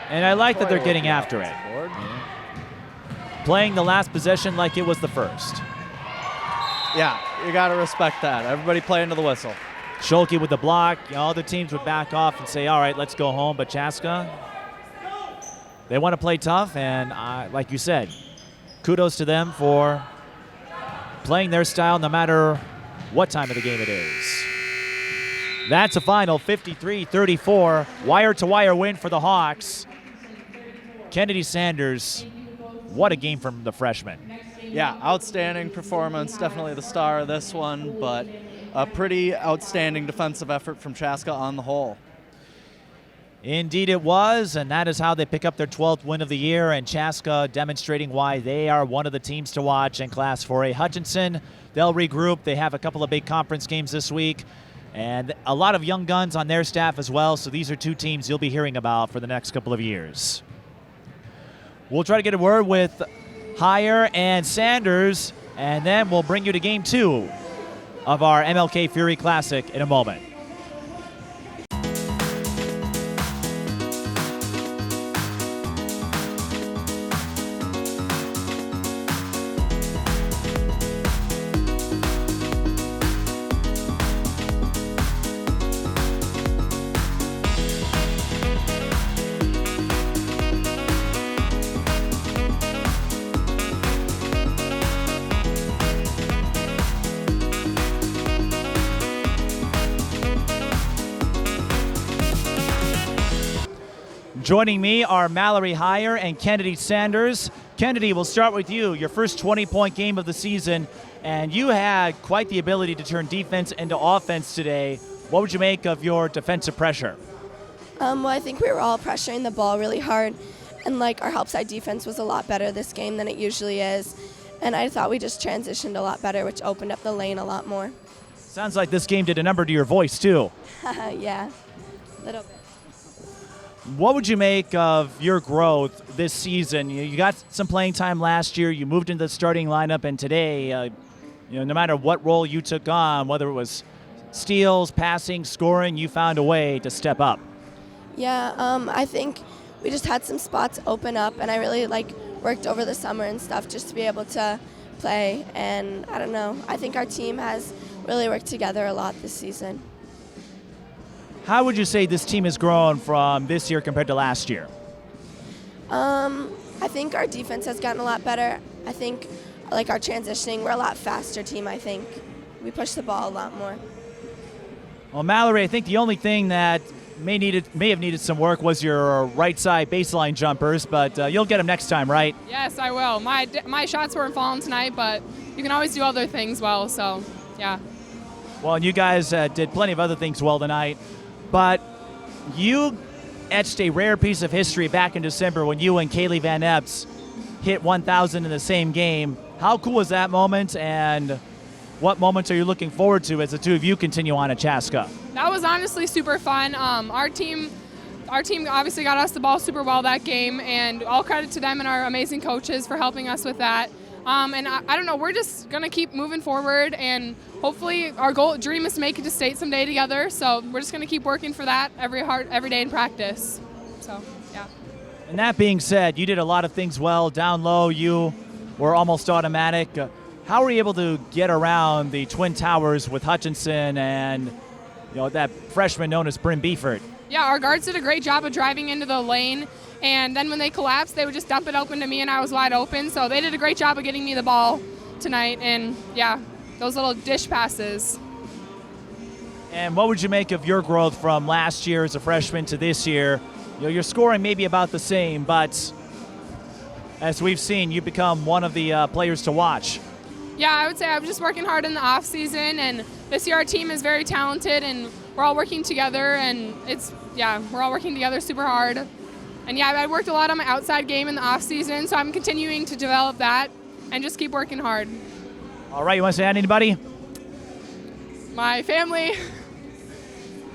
And I like that they're getting after it. Playing the last possession like it was the first. Yeah, you got to respect that. Everybody playing to the whistle. Shulkie with the block. All the teams would back off and say, all right, let's go home. But Chaska, they want to play tough. And like you said, kudos to them for playing their style no matter what time of the game it is. That's a final 53-34. Wire-to-wire win for the Hawks. Kennedy Sanders, what a game from the freshman. Yeah, outstanding performance. Definitely the star of this one, but a pretty outstanding defensive effort from Chaska on the whole. Indeed it was, and that is how they pick up their 12th win of the year, and Chaska demonstrating why they are one of the teams to watch in Class 4A. Hutchinson, they'll regroup. They have a couple of big conference games this week, and a lot of young guns on their staff as well, so these are two teams you'll be hearing about for the next couple of years. We'll try to get a word with Higher and Sanders, and then we'll bring you to Game 2 of our MLK Fury Classic in a moment. Joining me are Mallory Higher and Kennedy Sanders. Kennedy, we'll start with you. Your first 20-point game of the season, and you had quite the ability to turn defense into offense today. What would you make of your defensive pressure? Well, I think we were all pressuring the ball really hard, and our help side defense was a lot better this game than it usually is. And I thought we just transitioned a lot better, which opened up the lane a lot more. Sounds like this game did a number to your voice, too. Yeah, a little bit. What would you make of your growth this season? You got some playing time last year. You moved into the starting lineup, and today, no matter what role you took on, whether it was steals, passing, scoring, you found a way to step up. Yeah, I think we just had some spots open up, and I really worked over the summer and stuff just to be able to play. And I don't know, I think our team has really worked together a lot this season. How would you say this team has grown from this year compared to last year? I think our defense has gotten a lot better. I think our transitioning, we're a lot faster team, I think. We push the ball a lot more. Well, Mallory, I think the only thing that may have needed some work was your right side baseline jumpers, but you'll get them next time, right? Yes, I will. My shots weren't falling tonight, but you can always do other things well, so yeah. Well, and you guys did plenty of other things well tonight, but you etched a rare piece of history back in December when you and Kaylee Van Epps hit 1,000 in the same game. How cool was that moment, and what moments are you looking forward to as the two of you continue on at Chaska? That was honestly super fun. Our team obviously got us the ball super well that game, and all credit to them and our amazing coaches for helping us with that. And I don't know, we're just going to keep moving forward, and hopefully our dream is to make it to state someday together, so we're just going to keep working for that every day in practice. So, yeah. And that being said, you did a lot of things well. Down low, you were almost automatic. How were you able to get around the Twin Towers with Hutchinson and that freshman known as Brynn Beffert? Yeah, our guards did a great job of driving into the lane, and then when they collapsed, they would just dump it open to me, and I was wide open. So they did a great job of getting me the ball tonight, and yeah, those little dish passes. And what would you make of your growth from last year as a freshman to this year? Your scoring may be about the same, but as we've seen, you've become one of the players to watch. Yeah, I would say I'm just working hard in the off season, and this year our team is very talented, and we're all working together, and we're all working together super hard. And yeah, I worked a lot on my outside game in the off season, so I'm continuing to develop that and just keep working hard. All right, you want to say hi to anybody? My family.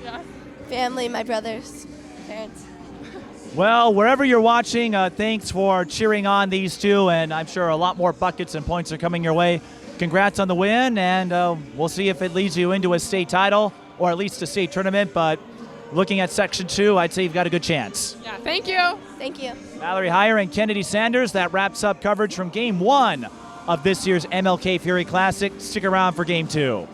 Yeah. Family, my brothers, parents. Well, wherever you're watching, thanks for cheering on these two, and I'm sure a lot more buckets and points are coming your way. Congrats on the win, and we'll see if it leads you into a state title or at least a state tournament, but looking at Section 2, I'd say you've got a good chance. Yeah, thank you. Thank you. Mallory Heyer and Kennedy Sanders, that wraps up coverage from Game 1 of this year's MLK Fury Classic. Stick around for Game 2.